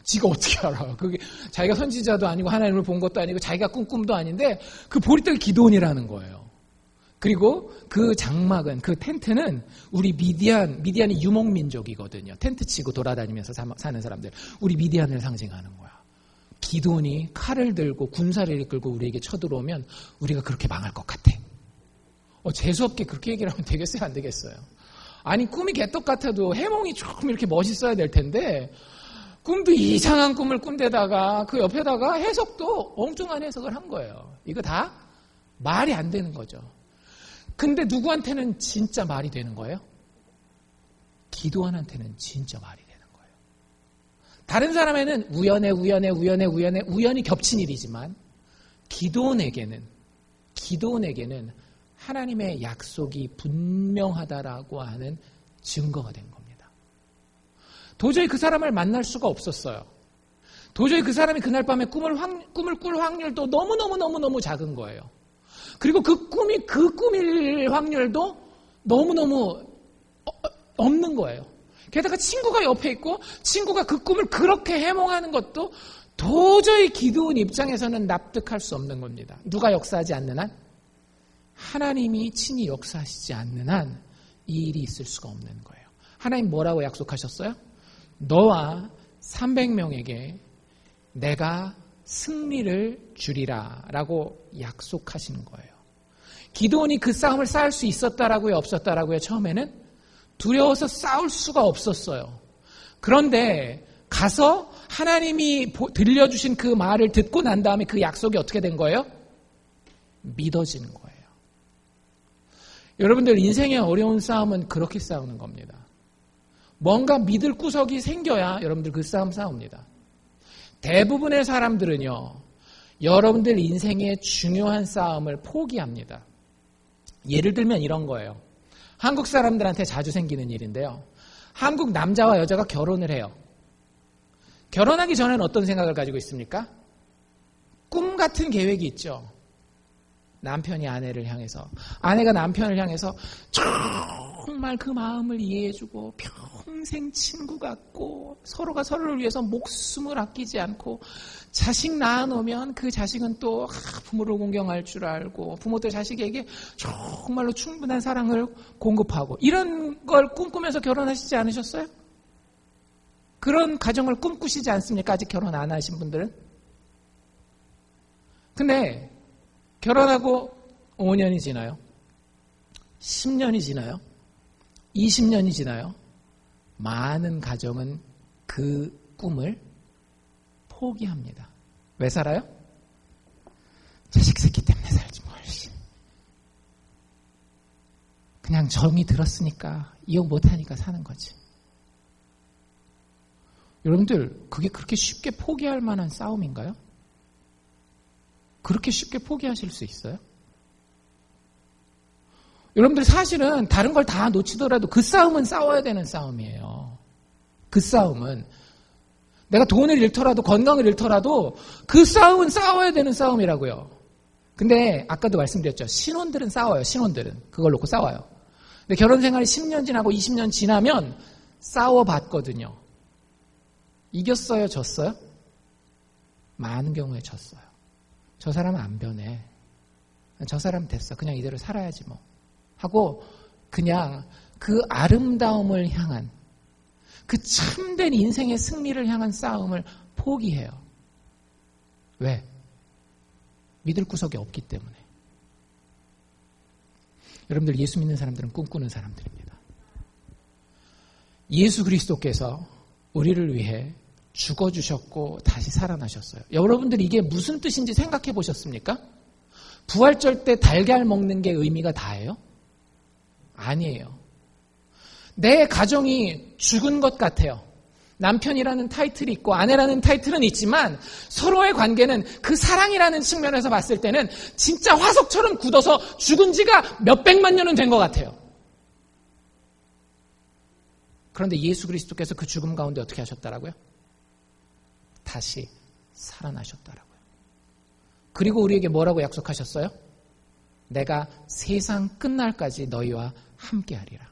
지가 어떻게 알아? 그게 자기가 선지자도 아니고 하나님을 본 것도 아니고 자기가 꾼 꿈도 아닌데 그 보리떡이 기드온이라는 거예요. 그리고 그 장막은, 그 텐트는 우리 미디안이 유목민족이거든요. 텐트 치고 돌아다니면서 사는 사람들. 우리 미디안을 상징하는 거야. 기드온이 칼을 들고 군사를 이끌고 우리에게 쳐들어오면 우리가 그렇게 망할 것 같아. 재수없게 그렇게 얘기를 하면 되겠어요? 안 되겠어요? 아니, 꿈이 개떡 같아도 해몽이 조금 이렇게 멋있어야 될 텐데 꿈도 이상한 꿈을 꾼 데다가 그 옆에다가 해석도 엉뚱한 해석을 한 거예요. 이거 다 말이 안 되는 거죠. 근데 누구한테는 진짜 말이 되는 거예요? 기드온한테는 진짜 말이 되는 거예요. 다른 사람에는 우연히 겹친 일이지만 기드온에게는 하나님의 약속이 분명하다라고 하는 증거가 된 겁니다. 도저히 그 사람을 만날 수가 없었어요. 도저히 그 사람이 그날 밤에 꿈을 꿀 확률도 너무너무 작은 거예요. 그리고 그 꿈일 확률도 너무너무 없는 거예요. 게다가 친구가 옆에 있고 친구가 그 꿈을 그렇게 해몽하는 것도 도저히 기드온 입장에서는 납득할 수 없는 겁니다. 누가 역사하지 않는 한? 하나님이 친히 역사하시지 않는 한 이 일이 있을 수가 없는 거예요. 하나님 뭐라고 약속하셨어요? 너와 300명에게 내가 승리를 주리라 라고 약속하신 거예요. 기드온이 그 싸움을 싸울 수 있었다라고요? 없었다라고요? 처음에는 두려워서 싸울 수가 없었어요. 그런데 가서 하나님이 들려주신 그 말을 듣고 난 다음에 그 약속이 어떻게 된 거예요? 믿어지는 거예요. 여러분들 인생의 어려운 싸움은 그렇게 싸우는 겁니다. 뭔가 믿을 구석이 생겨야 여러분들 그 싸움 싸웁니다. 대부분의 사람들은요, 여러분들 인생의 중요한 싸움을 포기합니다. 예를 들면 이런 거예요. 한국 사람들한테 자주 생기는 일인데요. 한국 남자와 여자가 결혼을 해요. 결혼하기 전에는 어떤 생각을 가지고 있습니까? 꿈 같은 계획이 있죠. 남편이 아내를 향해서, 아내가 남편을 향해서 정말 그 마음을 이해해주고 평생 친구 같고 서로가 서로를 위해서 목숨을 아끼지 않고 자식 낳아놓으면 그 자식은 또 부모를 공경할 줄 알고 부모들 자식에게 정말로 충분한 사랑을 공급하고 이런 걸 꿈꾸면서 결혼하시지 않으셨어요? 그런 가정을 꿈꾸시지 않습니까? 아직 결혼 안 하신 분들은? 근데 결혼하고 5년이 지나요? 10년이 지나요? 20년이 지나요? 많은 가정은 그 꿈을 포기합니다. 왜 살아요? 자식 새끼 때문에 살지 뭘. 그냥 정이 들었으니까 이용 못하니까 사는 거지. 여러분들 그게 그렇게 쉽게 포기할 만한 싸움인가요? 그렇게 쉽게 포기하실 수 있어요? 여러분들 사실은 다른 걸 다 놓치더라도 그 싸움은 싸워야 되는 싸움이에요. 그 싸움은 내가 돈을 잃더라도 건강을 잃더라도 그 싸움은 싸워야 되는 싸움이라고요. 근데 아까도 말씀드렸죠. 신혼들은 싸워요. 신혼들은 그걸 놓고 싸워요. 근데 결혼 생활이 10년 지나고 20년 지나면 싸워봤거든요. 이겼어요? 졌어요? 많은 경우에 졌어요. 저 사람은 안 변해. 저 사람 됐어. 그냥 이대로 살아야지 뭐. 하고 그냥 그 아름다움을 향한 그 참된 인생의 승리를 향한 싸움을 포기해요. 왜? 믿을 구석이 없기 때문에. 여러분들 예수 믿는 사람들은 꿈꾸는 사람들입니다. 예수 그리스도께서 우리를 위해 죽어주셨고 다시 살아나셨어요. 여러분들 이게 무슨 뜻인지 생각해 보셨습니까? 부활절 때 달걀 먹는 게 의미가 다예요? 아니에요. 내 가정이 죽은 것 같아요. 남편이라는 타이틀이 있고 아내라는 타이틀은 있지만 서로의 관계는 그 사랑이라는 측면에서 봤을 때는 진짜 화석처럼 굳어서 죽은 지가 몇백만 년은 된 것 같아요. 그런데 예수 그리스도께서 그 죽음 가운데 어떻게 하셨다라고요? 다시 살아나셨다라고요. 그리고 우리에게 뭐라고 약속하셨어요? 내가 세상 끝날까지 너희와 함께하리라.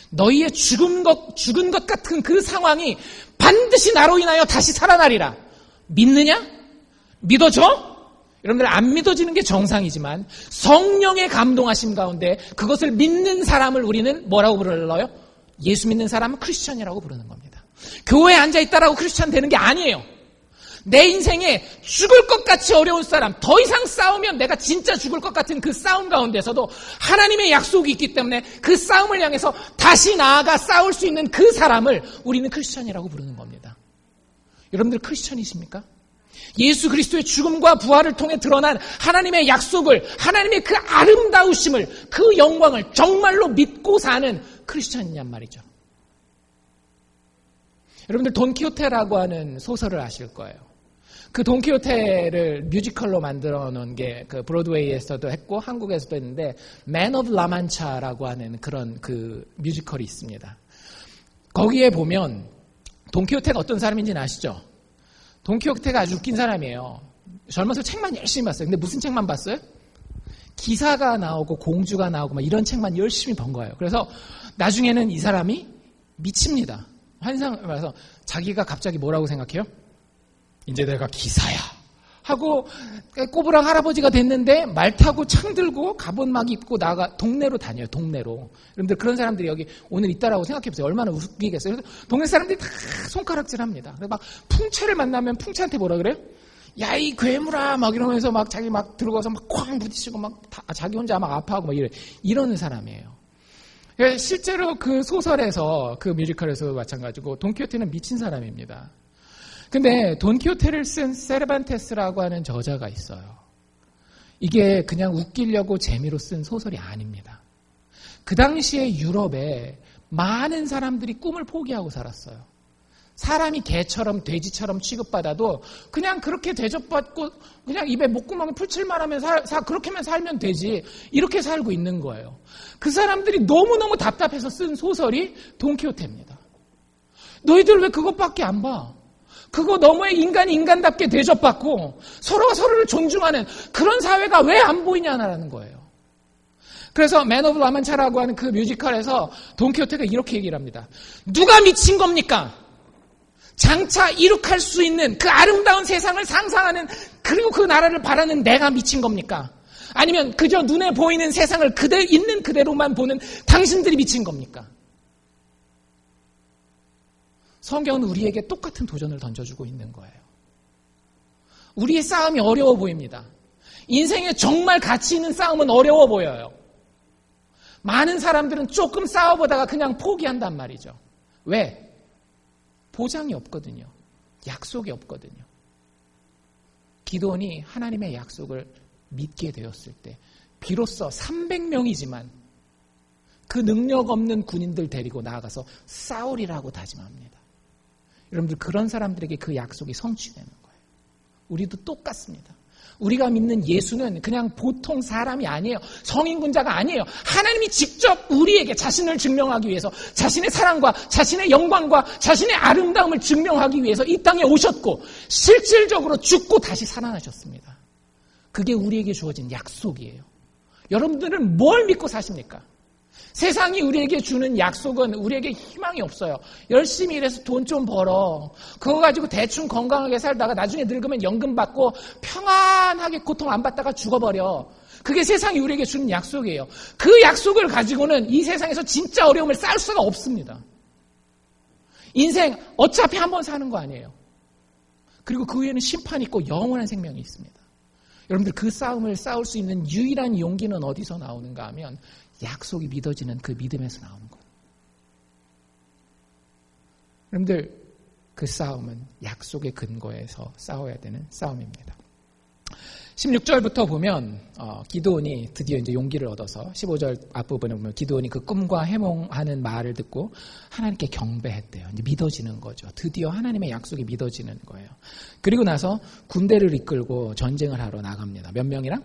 너희의 죽은 것 같은 그 상황이 반드시 나로 인하여 다시 살아나리라. 믿느냐? 믿어져? 여러분들 안 믿어지는 게 정상이지만 성령의 감동하심 가운데 그것을 믿는 사람을 우리는 뭐라고 불러요? 예수 믿는 사람은 크리스찬이라고 부르는 겁니다. 교회에 앉아있다라고 크리스찬 되는 게 아니에요. 내 인생에 죽을 것 같이 어려운 사람, 더 이상 싸우면 내가 진짜 죽을 것 같은 그 싸움 가운데서도 하나님의 약속이 있기 때문에 그 싸움을 향해서 다시 나아가 싸울 수 있는 그 사람을 우리는 크리스찬이라고 부르는 겁니다. 여러분들 크리스찬이십니까? 예수 그리스도의 죽음과 부활을 통해 드러난 하나님의 약속을, 하나님의 그 아름다우심을, 그 영광을 정말로 믿고 사는 크리스찬이냔 말이죠. 여러분들 돈키호테라고 하는 소설을 아실 거예요. 그 돈키호테를 뮤지컬로 만들어 놓은 게 그 브로드웨이에서도 했고 한국에서도 했는데 Man of La Mancha라고 하는 그런 그 뮤지컬이 있습니다. 거기에 보면 돈키호테가 어떤 사람인지는 아시죠? 돈키호테가 아주 웃긴 사람이에요. 젊어서 책만 열심히 봤어요. 근데 무슨 책만 봤어요? 기사가 나오고 공주가 나오고 막 이런 책만 열심히 본 거예요. 그래서 나중에는 이 사람이 미칩니다. 환상을 봐서 자기가 갑자기 뭐라고 생각해요? 이제 내가 기사야 하고 꼬부랑 할아버지가 됐는데 말 타고 창 들고 갑옷 막 입고 나가 동네로 다녀요. 동네로. 여러분들 그런 사람들이 여기 오늘 있다라고 생각해보세요. 얼마나 웃기겠어요. 그래서 동네 사람들이 다 손가락질합니다. 그래서 막 풍채를 만나면 풍채한테 뭐라 그래요? 야, 이 괴물아 막 이러면서 막 자기 막 들어가서 막 쾅 부딪히고 막 자기 혼자 막 아파하고 막 이러는 사람이에요. 실제로 그 소설에서 그 뮤지컬에서 마찬가지고 돈키호테는 미친 사람입니다. 근데 돈키호테를 쓴 세르반테스라고 하는 저자가 있어요. 이게 그냥 웃기려고 재미로 쓴 소설이 아닙니다. 그 당시에 유럽에 많은 사람들이 꿈을 포기하고 살았어요. 사람이 개처럼 돼지처럼 취급받아도 그냥 그렇게 대접받고 그냥 입에 목구멍에 풀칠만 하면 그렇게만 살면 되지, 이렇게 살고 있는 거예요. 그 사람들이 너무너무 답답해서 쓴 소설이 돈키호테입니다. 너희들 왜 그것밖에 안 봐? 그거 너머에 인간이 인간답게 대접받고 서로가 서로를 존중하는 그런 사회가 왜 안 보이냐라는 거예요. 그래서 맨 오브 라만차라고 하는 그 뮤지컬에서 돈키호테가 이렇게 얘기를 합니다. 누가 미친 겁니까? 장차 이룩할 수 있는 그 아름다운 세상을 상상하는, 그리고 그 나라를 바라는 내가 미친 겁니까? 아니면 그저 눈에 보이는 세상을 있는 그대로만 보는 당신들이 미친 겁니까? 성경은 우리에게 똑같은 도전을 던져주고 있는 거예요. 우리의 싸움이 어려워 보입니다. 인생에 정말 가치 있는 싸움은 어려워 보여요. 많은 사람들은 조금 싸워보다가 그냥 포기한단 말이죠. 왜? 보장이 없거든요. 약속이 없거든요. 기드온이 하나님의 약속을 믿게 되었을 때 비로소 300명이지만 그 능력 없는 군인들 데리고 나아가서 싸우리라고 다짐합니다. 여러분들, 그런 사람들에게 그 약속이 성취되는 거예요. 우리도 똑같습니다. 우리가 믿는 예수는 그냥 보통 사람이 아니에요. 성인군자가 아니에요. 하나님이 직접 우리에게 자신을 증명하기 위해서, 자신의 사랑과 자신의 영광과 자신의 아름다움을 증명하기 위해서 이 땅에 오셨고 실질적으로 죽고 다시 살아나셨습니다. 그게 우리에게 주어진 약속이에요. 여러분들은 뭘 믿고 사십니까? 세상이 우리에게 주는 약속은 우리에게 희망이 없어요. 열심히 일해서 돈 좀 벌어. 그거 가지고 대충 건강하게 살다가 나중에 늙으면 연금 받고 평안하게 고통 안 받다가 죽어버려. 그게 세상이 우리에게 주는 약속이에요. 그 약속을 가지고는 이 세상에서 진짜 어려움을 쌓을 수가 없습니다. 인생 어차피 한 번 사는 거 아니에요. 그리고 그 위에는 심판이 있고 영원한 생명이 있습니다. 여러분들, 그 싸움을 싸울 수 있는 유일한 용기는 어디서 나오는가 하면 약속이 믿어지는 그 믿음에서 나오는 거예요. 여러분들, 그 싸움은 약속의 근거에서 싸워야 되는 싸움입니다. 16절부터 보면 기드온이 드디어 이제 용기를 얻어서 15절 앞부분에 보면 기드온이 그 꿈과 해몽하는 말을 듣고 하나님께 경배했대요. 이제 믿어지는 거죠. 드디어 하나님의 약속이 믿어지는 거예요. 그리고 나서 군대를 이끌고 전쟁을 하러 나갑니다. 몇 명이랑?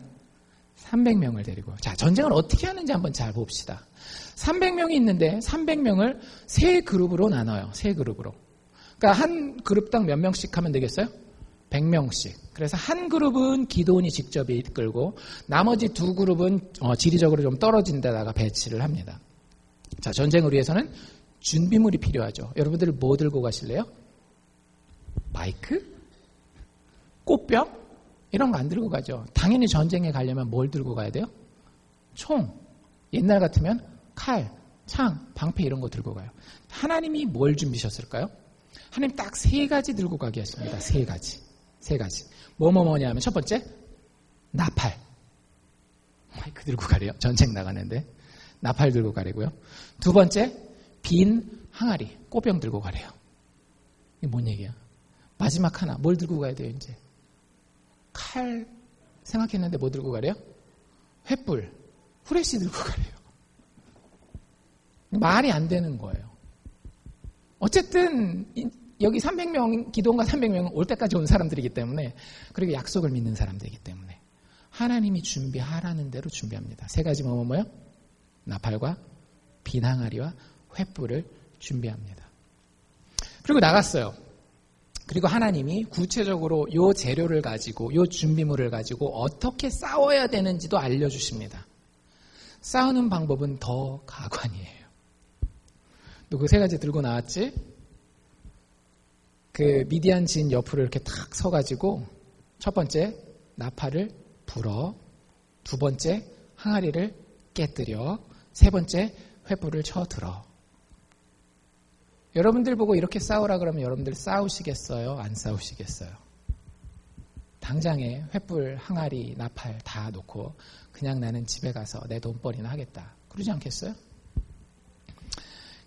300명을 데리고. 자, 전쟁을 어떻게 하는지 한번 잘 봅시다. 300명이 있는데 300명을 세 그룹으로 나눠요. 세 그룹으로. 그러니까 한 그룹당 몇 명씩 하면 되겠어요? 100명씩. 그래서 한 그룹은 기드온이 직접 이끌고 나머지 두 그룹은 지리적으로 좀 떨어진 데다가 배치를 합니다. 자, 전쟁을 위해서는 준비물이 필요하죠. 여러분들 뭐 들고 가실래요? 마이크? 꽃병? 이런 거 안 들고 가죠. 당연히 전쟁에 가려면 뭘 들고 가야 돼요? 총. 옛날 같으면 칼, 창, 방패 이런 거 들고 가요. 하나님이 뭘 준비하셨을까요? 하나님 딱 세 가지 들고 가게 했습니다. 세 가지. 뭐냐면 첫 번째, 나팔. 마이크 들고 가래요. 전쟁 나가는데. 나팔 들고 가래고요. 두 번째, 빈 항아리. 꽃병 들고 가래요. 이게 뭔 얘기야? 마지막 하나, 뭘 들고 가야 돼요, 이제? 칼 생각했는데 뭐 들고 가래요? 횃불, 후레쉬 들고 가래요. 말이 안 되는 거예요. 어쨌든 여기 300명, 기드온과 300명은 올 때까지 온 사람들이기 때문에, 그리고 약속을 믿는 사람들이기 때문에 하나님이 준비하라는 대로 준비합니다. 세 가지 뭐요? 나팔과 빈 항아리와 횃불을 준비합니다. 그리고 나갔어요. 그리고 하나님이 구체적으로 요 재료를 가지고, 요 준비물을 가지고 어떻게 싸워야 되는지도 알려주십니다. 싸우는 방법은 더 가관이에요. 너 그 세 가지 들고 나왔지? 그 미디안 진 옆으로 이렇게 탁 서가지고 첫 번째 나팔을 불어, 두 번째 항아리를 깨뜨려, 세 번째 횃불을 쳐들어. 여러분들 보고 이렇게 싸우라 그러면 여러분들 싸우시겠어요? 안 싸우시겠어요? 당장에 횃불, 항아리, 나팔 다 놓고 그냥 나는 집에 가서 내 돈벌이나 하겠다. 그러지 않겠어요?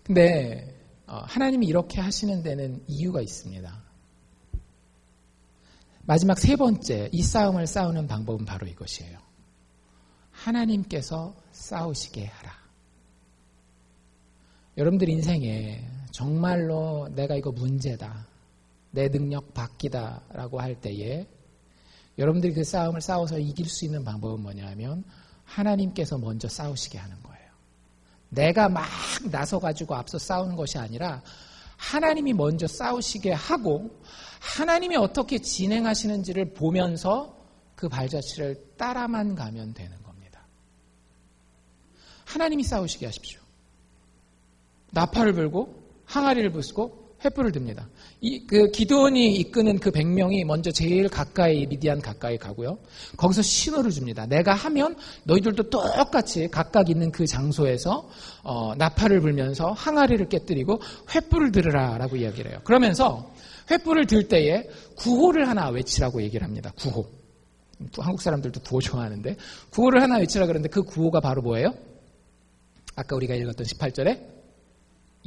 근데 하나님이 이렇게 하시는 데는 이유가 있습니다. 마지막 세 번째, 이 싸움을 싸우는 방법은 바로 이것이에요. 하나님께서 싸우시게 하라. 여러분들 인생에 정말로 내가 이거 문제다, 내 능력 밖이다라고 할 때에 여러분들이 그 싸움을 싸워서 이길 수 있는 방법은 뭐냐면 하나님께서 먼저 싸우시게 하는 거예요. 내가 막 나서가지고 앞서 싸우는 것이 아니라 하나님이 먼저 싸우시게 하고 하나님이 어떻게 진행하시는지를 보면서 그 발자취를 따라만 가면 되는 겁니다. 하나님이 싸우시게 하십시오. 나팔을 불고 항아리를 부수고 횃불을 듭니다. 기드온이 이끄는 그 100명이 먼저 제일 가까이 미디안 가까이 가고요. 거기서 신호를 줍니다. 내가 하면 너희들도 똑같이 각각 있는 그 장소에서 나팔을 불면서 항아리를 깨뜨리고 횃불을 들으라라고 이야기를 해요. 그러면서 횃불을 들 때에 구호를 하나 외치라고 얘기를 합니다. 구호. 한국 사람들도 구호 좋아하는데 구호를 하나 외치라 그러는데 그 구호가 바로 뭐예요? 아까 우리가 읽었던 18절에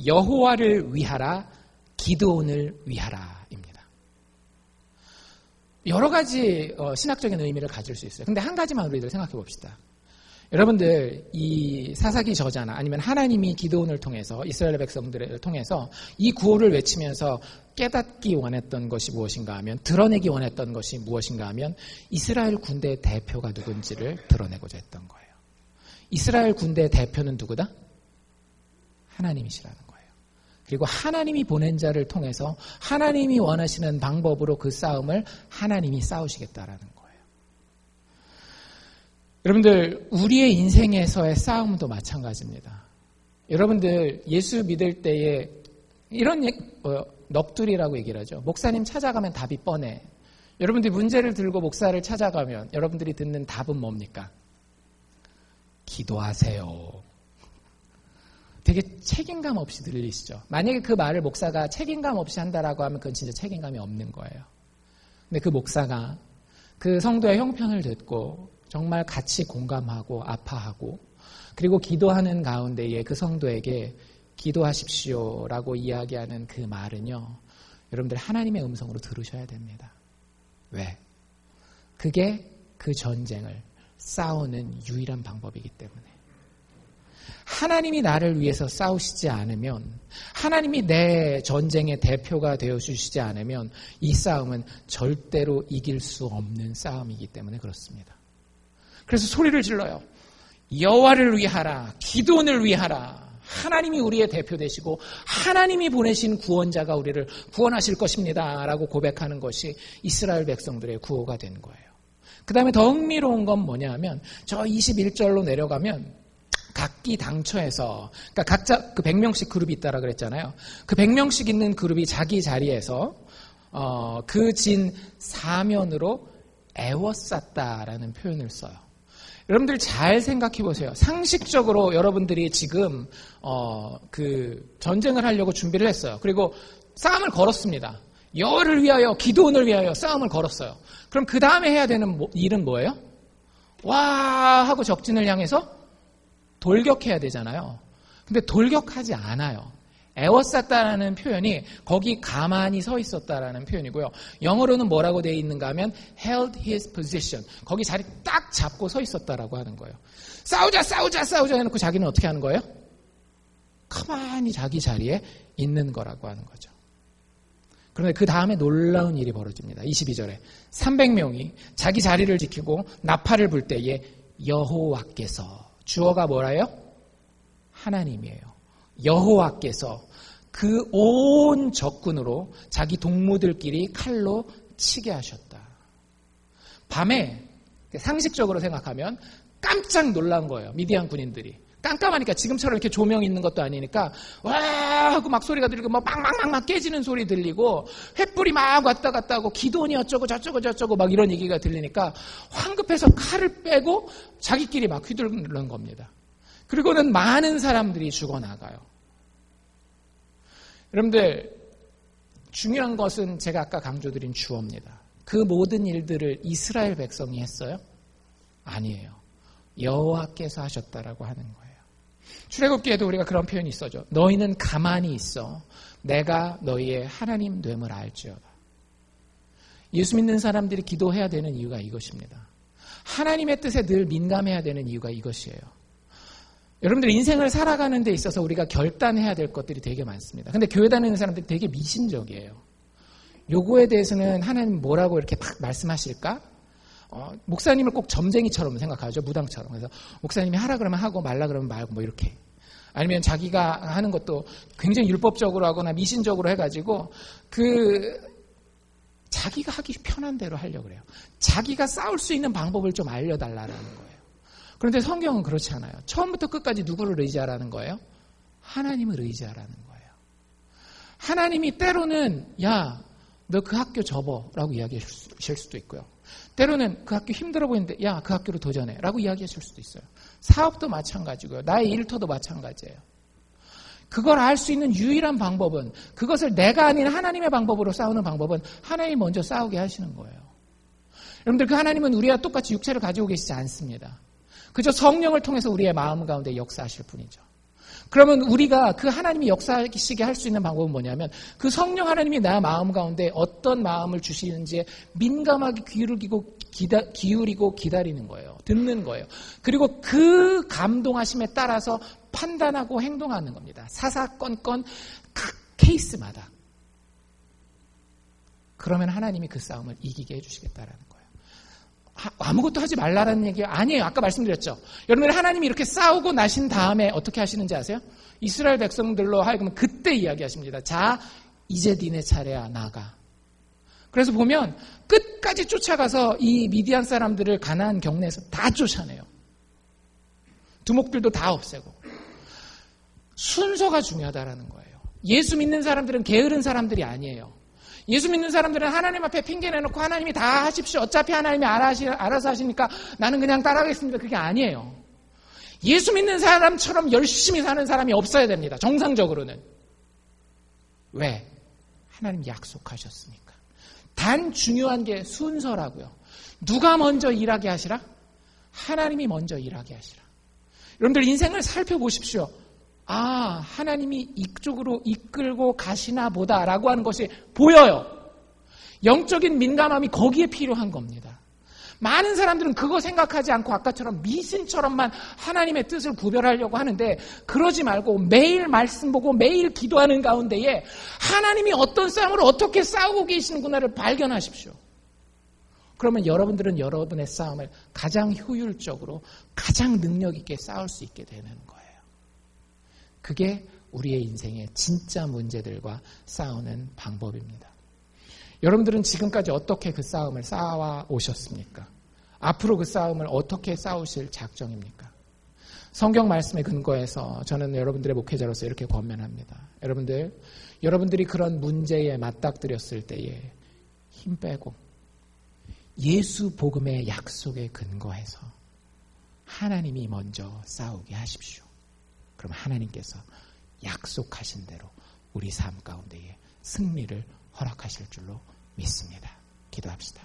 여호와를 위하라, 기드온을 위하라입니다. 여러 가지 신학적인 의미를 가질 수 있어요. 근데 한 가지만 우리들 생각해 봅시다. 여러분들 이 사사기 저자나 아니면 하나님이 기드온을 통해서 이스라엘 백성들을 통해서 이 구호를 외치면서 깨닫기 원했던 것이 무엇인가 하면, 드러내기 원했던 것이 무엇인가 하면 이스라엘 군대의 대표가 누군지를 드러내고자 했던 거예요. 이스라엘 군대의 대표는 누구다? 하나님이시라는 거예요. 그리고 하나님이 보낸 자를 통해서 하나님이 원하시는 방법으로 그 싸움을 하나님이 싸우시겠다라는 거예요. 여러분들 우리의 인생에서의 싸움도 마찬가지입니다. 여러분들 예수 믿을 때에 이런 넋두리라고 얘기를 하죠. 목사님 찾아가면 답이 뻔해. 여러분들이 문제를 들고 목사를 찾아가면 여러분들이 듣는 답은 뭡니까? 기도하세요. 되게 책임감 없이 들리시죠? 만약에 그 말을 목사가 책임감 없이 한다라고 하면 그건 진짜 책임감이 없는 거예요. 근데 그 목사가 그 성도의 형편을 듣고 정말 같이 공감하고 아파하고 그리고 기도하는 가운데에 그 성도에게 기도하십시오라고 이야기하는 그 말은요, 여러분들 하나님의 음성으로 들으셔야 됩니다. 왜? 그게 그 전쟁을 싸우는 유일한 방법이기 때문에. 하나님이 나를 위해서 싸우시지 않으면, 하나님이 내 전쟁의 대표가 되어주시지 않으면 이 싸움은 절대로 이길 수 없는 싸움이기 때문에 그렇습니다. 그래서 소리를 질러요. 여호와를 위하라, 기드온을 위하라. 하나님이 우리의 대표 되시고 하나님이 보내신 구원자가 우리를 구원하실 것입니다 라고 고백하는 것이 이스라엘 백성들의 구호가 된 거예요. 그 다음에 더 흥미로운 건 뭐냐 하면 저 21절로 내려가면 각기 당처에서, 그러니까 각자 그 100명씩 그룹이 있다라 그랬잖아요. 그 100명씩 있는 그룹이 자기 자리에서 그 진 사면으로 애워쌌다라는 표현을 써요. 여러분들 잘 생각해 보세요. 상식적으로 여러분들이 지금 그 전쟁을 하려고 준비를 했어요. 그리고 싸움을 걸었습니다. 여호와를 위하여, 기드온을 위하여 싸움을 걸었어요. 그럼 그 다음에 해야 되는 일은 뭐예요? 와 하고 적진을 향해서 돌격해야 되잖아요. 근데 돌격하지 않아요. 애워쌌다라는 표현이 거기 가만히 서 있었다라는 표현이고요. 영어로는 뭐라고 되어 있는가 하면 held his position. 거기 자리 딱 잡고 서 있었다라고 하는 거예요. 싸우자 해놓고 자기는 어떻게 하는 거예요? 가만히 자기 자리에 있는 거라고 하는 거죠. 그런데 그 다음에 놀라운 일이 벌어집니다. 22절에 300명이 자기 자리를 지키고 나팔을 불 때에 여호와께서, 주어가 뭐라요? 하나님이에요. 여호와께서 그 온 적군으로 자기 동무들끼리 칼로 치게 하셨다. 밤에 상식적으로 생각하면 깜짝 놀란 거예요. 미디안 군인들이. 깜깜하니까 지금처럼 이렇게 조명이 있는 것도 아니니까 와 하고 막 소리가 들리고 막 빵빵빵 깨지는 소리 들리고 횃불이 막 왔다 갔다 하고 기드온이 어쩌고 저쩌고 막 이런 얘기가 들리니까 황급해서 칼을 빼고 자기끼리 막 휘두르는 겁니다. 그리고는 많은 사람들이 죽어나가요. 여러분들 중요한 것은 제가 아까 강조드린 주어입니다. 그 모든 일들을 이스라엘 백성이 했어요? 아니에요. 여호와께서 하셨다라고 하는 거예요. 출애굽기에도 우리가 그런 표현이 있어죠. 너희는 가만히 있어. 내가 너희의 하나님 됨을 알지어다. 예수 믿는 사람들이 기도해야 되는 이유가 이것입니다. 하나님의 뜻에 늘 민감해야 되는 이유가 이것이에요. 여러분들 인생을 살아가는 데 있어서 우리가 결단해야 될 것들이 되게 많습니다. 근데 교회 다니는 사람들이 되게 미신적이에요. 요거에 대해서는 하나님 뭐라고 이렇게 막 말씀하실까? 목사님을 꼭 점쟁이처럼 생각하죠. 무당처럼. 그래서 목사님이 하라 그러면 하고 말라 그러면 말고 뭐 이렇게. 아니면 자기가 하는 것도 굉장히 율법적으로 하거나 미신적으로 해가지고 자기가 하기 편한 대로 하려고 그래요. 자기가 싸울 수 있는 방법을 좀 알려달라는 거예요. 그런데 성경은 그렇지 않아요. 처음부터 끝까지 누구를 의지하라는 거예요? 하나님을 의지하라는 거예요. 하나님이 때로는 야, 너 그 학교 접어라고 이야기하실 수도 있고요. 때로는 그 학교 힘들어 보이는데 야, 그 학교로 도전해 라고 이야기하실 수도 있어요. 사업도 마찬가지고요. 나의 일터도 마찬가지예요. 그걸 알 수 있는 유일한 방법은, 그것을 내가 아닌 하나님의 방법으로 싸우는 방법은 하나님이 먼저 싸우게 하시는 거예요. 여러분들, 그 하나님은 우리와 똑같이 육체를 가지고 계시지 않습니다. 그저 성령을 통해서 우리의 마음 가운데 역사하실 뿐이죠. 그러면 우리가 그 하나님이 역사하시게 할 수 있는 방법은 뭐냐면, 그 성령 하나님이 나 마음 가운데 어떤 마음을 주시는지에 민감하게 기울이고 기다리는 거예요. 듣는 거예요. 그리고 그 감동하심에 따라서 판단하고 행동하는 겁니다. 사사건건 각 케이스마다. 그러면 하나님이 그 싸움을 이기게 해주시겠다라는 거예요. 아무것도 하지 말라라는 얘기 아니에요. 아까 말씀드렸죠. 여러분, 하나님이 이렇게 싸우고 나신 다음에 어떻게 하시는지 아세요? 이스라엘 백성들로 하여금 그때 이야기하십니다. 자, 이제 니네 차례야, 나가. 그래서 보면 끝까지 쫓아가서 이 미디안 사람들을 가나안 경내에서 다 쫓아내요. 두목들도 다 없애고. 순서가 중요하다라는 거예요. 예수 믿는 사람들은 게으른 사람들이 아니에요. 예수 믿는 사람들은 하나님 앞에 핑계 내놓고 하나님이 다 하십시오. 어차피 하나님이 알아서 하시니까 나는 그냥 따라가겠습니다. 그게 아니에요. 예수 믿는 사람처럼 열심히 사는 사람이 없어야 됩니다. 정상적으로는. 왜? 하나님 약속하셨으니까. 단 중요한 게 순서라고요. 누가 먼저 일하게 하시라? 하나님이 먼저 일하게 하시라. 여러분들 인생을 살펴보십시오. 아, 하나님이 이쪽으로 이끌고 가시나 보다라고 하는 것이 보여요. 영적인 민감함이 거기에 필요한 겁니다. 많은 사람들은 그거 생각하지 않고 아까처럼 미신처럼만 하나님의 뜻을 구별하려고 하는데, 그러지 말고 매일 말씀 보고 매일 기도하는 가운데에 하나님이 어떤 싸움을 어떻게 싸우고 계시는구나를 발견하십시오. 그러면 여러분들은 여러분의 싸움을 가장 효율적으로, 가장 능력 있게 싸울 수 있게 되는 거예요. 그게 우리의 인생의 진짜 문제들과 싸우는 방법입니다. 여러분들은 지금까지 어떻게 그 싸움을 싸워 오셨습니까? 앞으로 그 싸움을 어떻게 싸우실 작정입니까? 성경 말씀에 근거해서 저는 여러분들의 목회자로서 이렇게 권면합니다. 여러분들이 그런 문제에 맞닥뜨렸을 때에 힘 빼고 예수 복음의 약속에 근거해서 하나님이 먼저 싸우게 하십시오. 그럼 하나님께서 약속하신 대로 우리 삶 가운데에 승리를 허락하실 줄로 믿습니다. 기도합시다.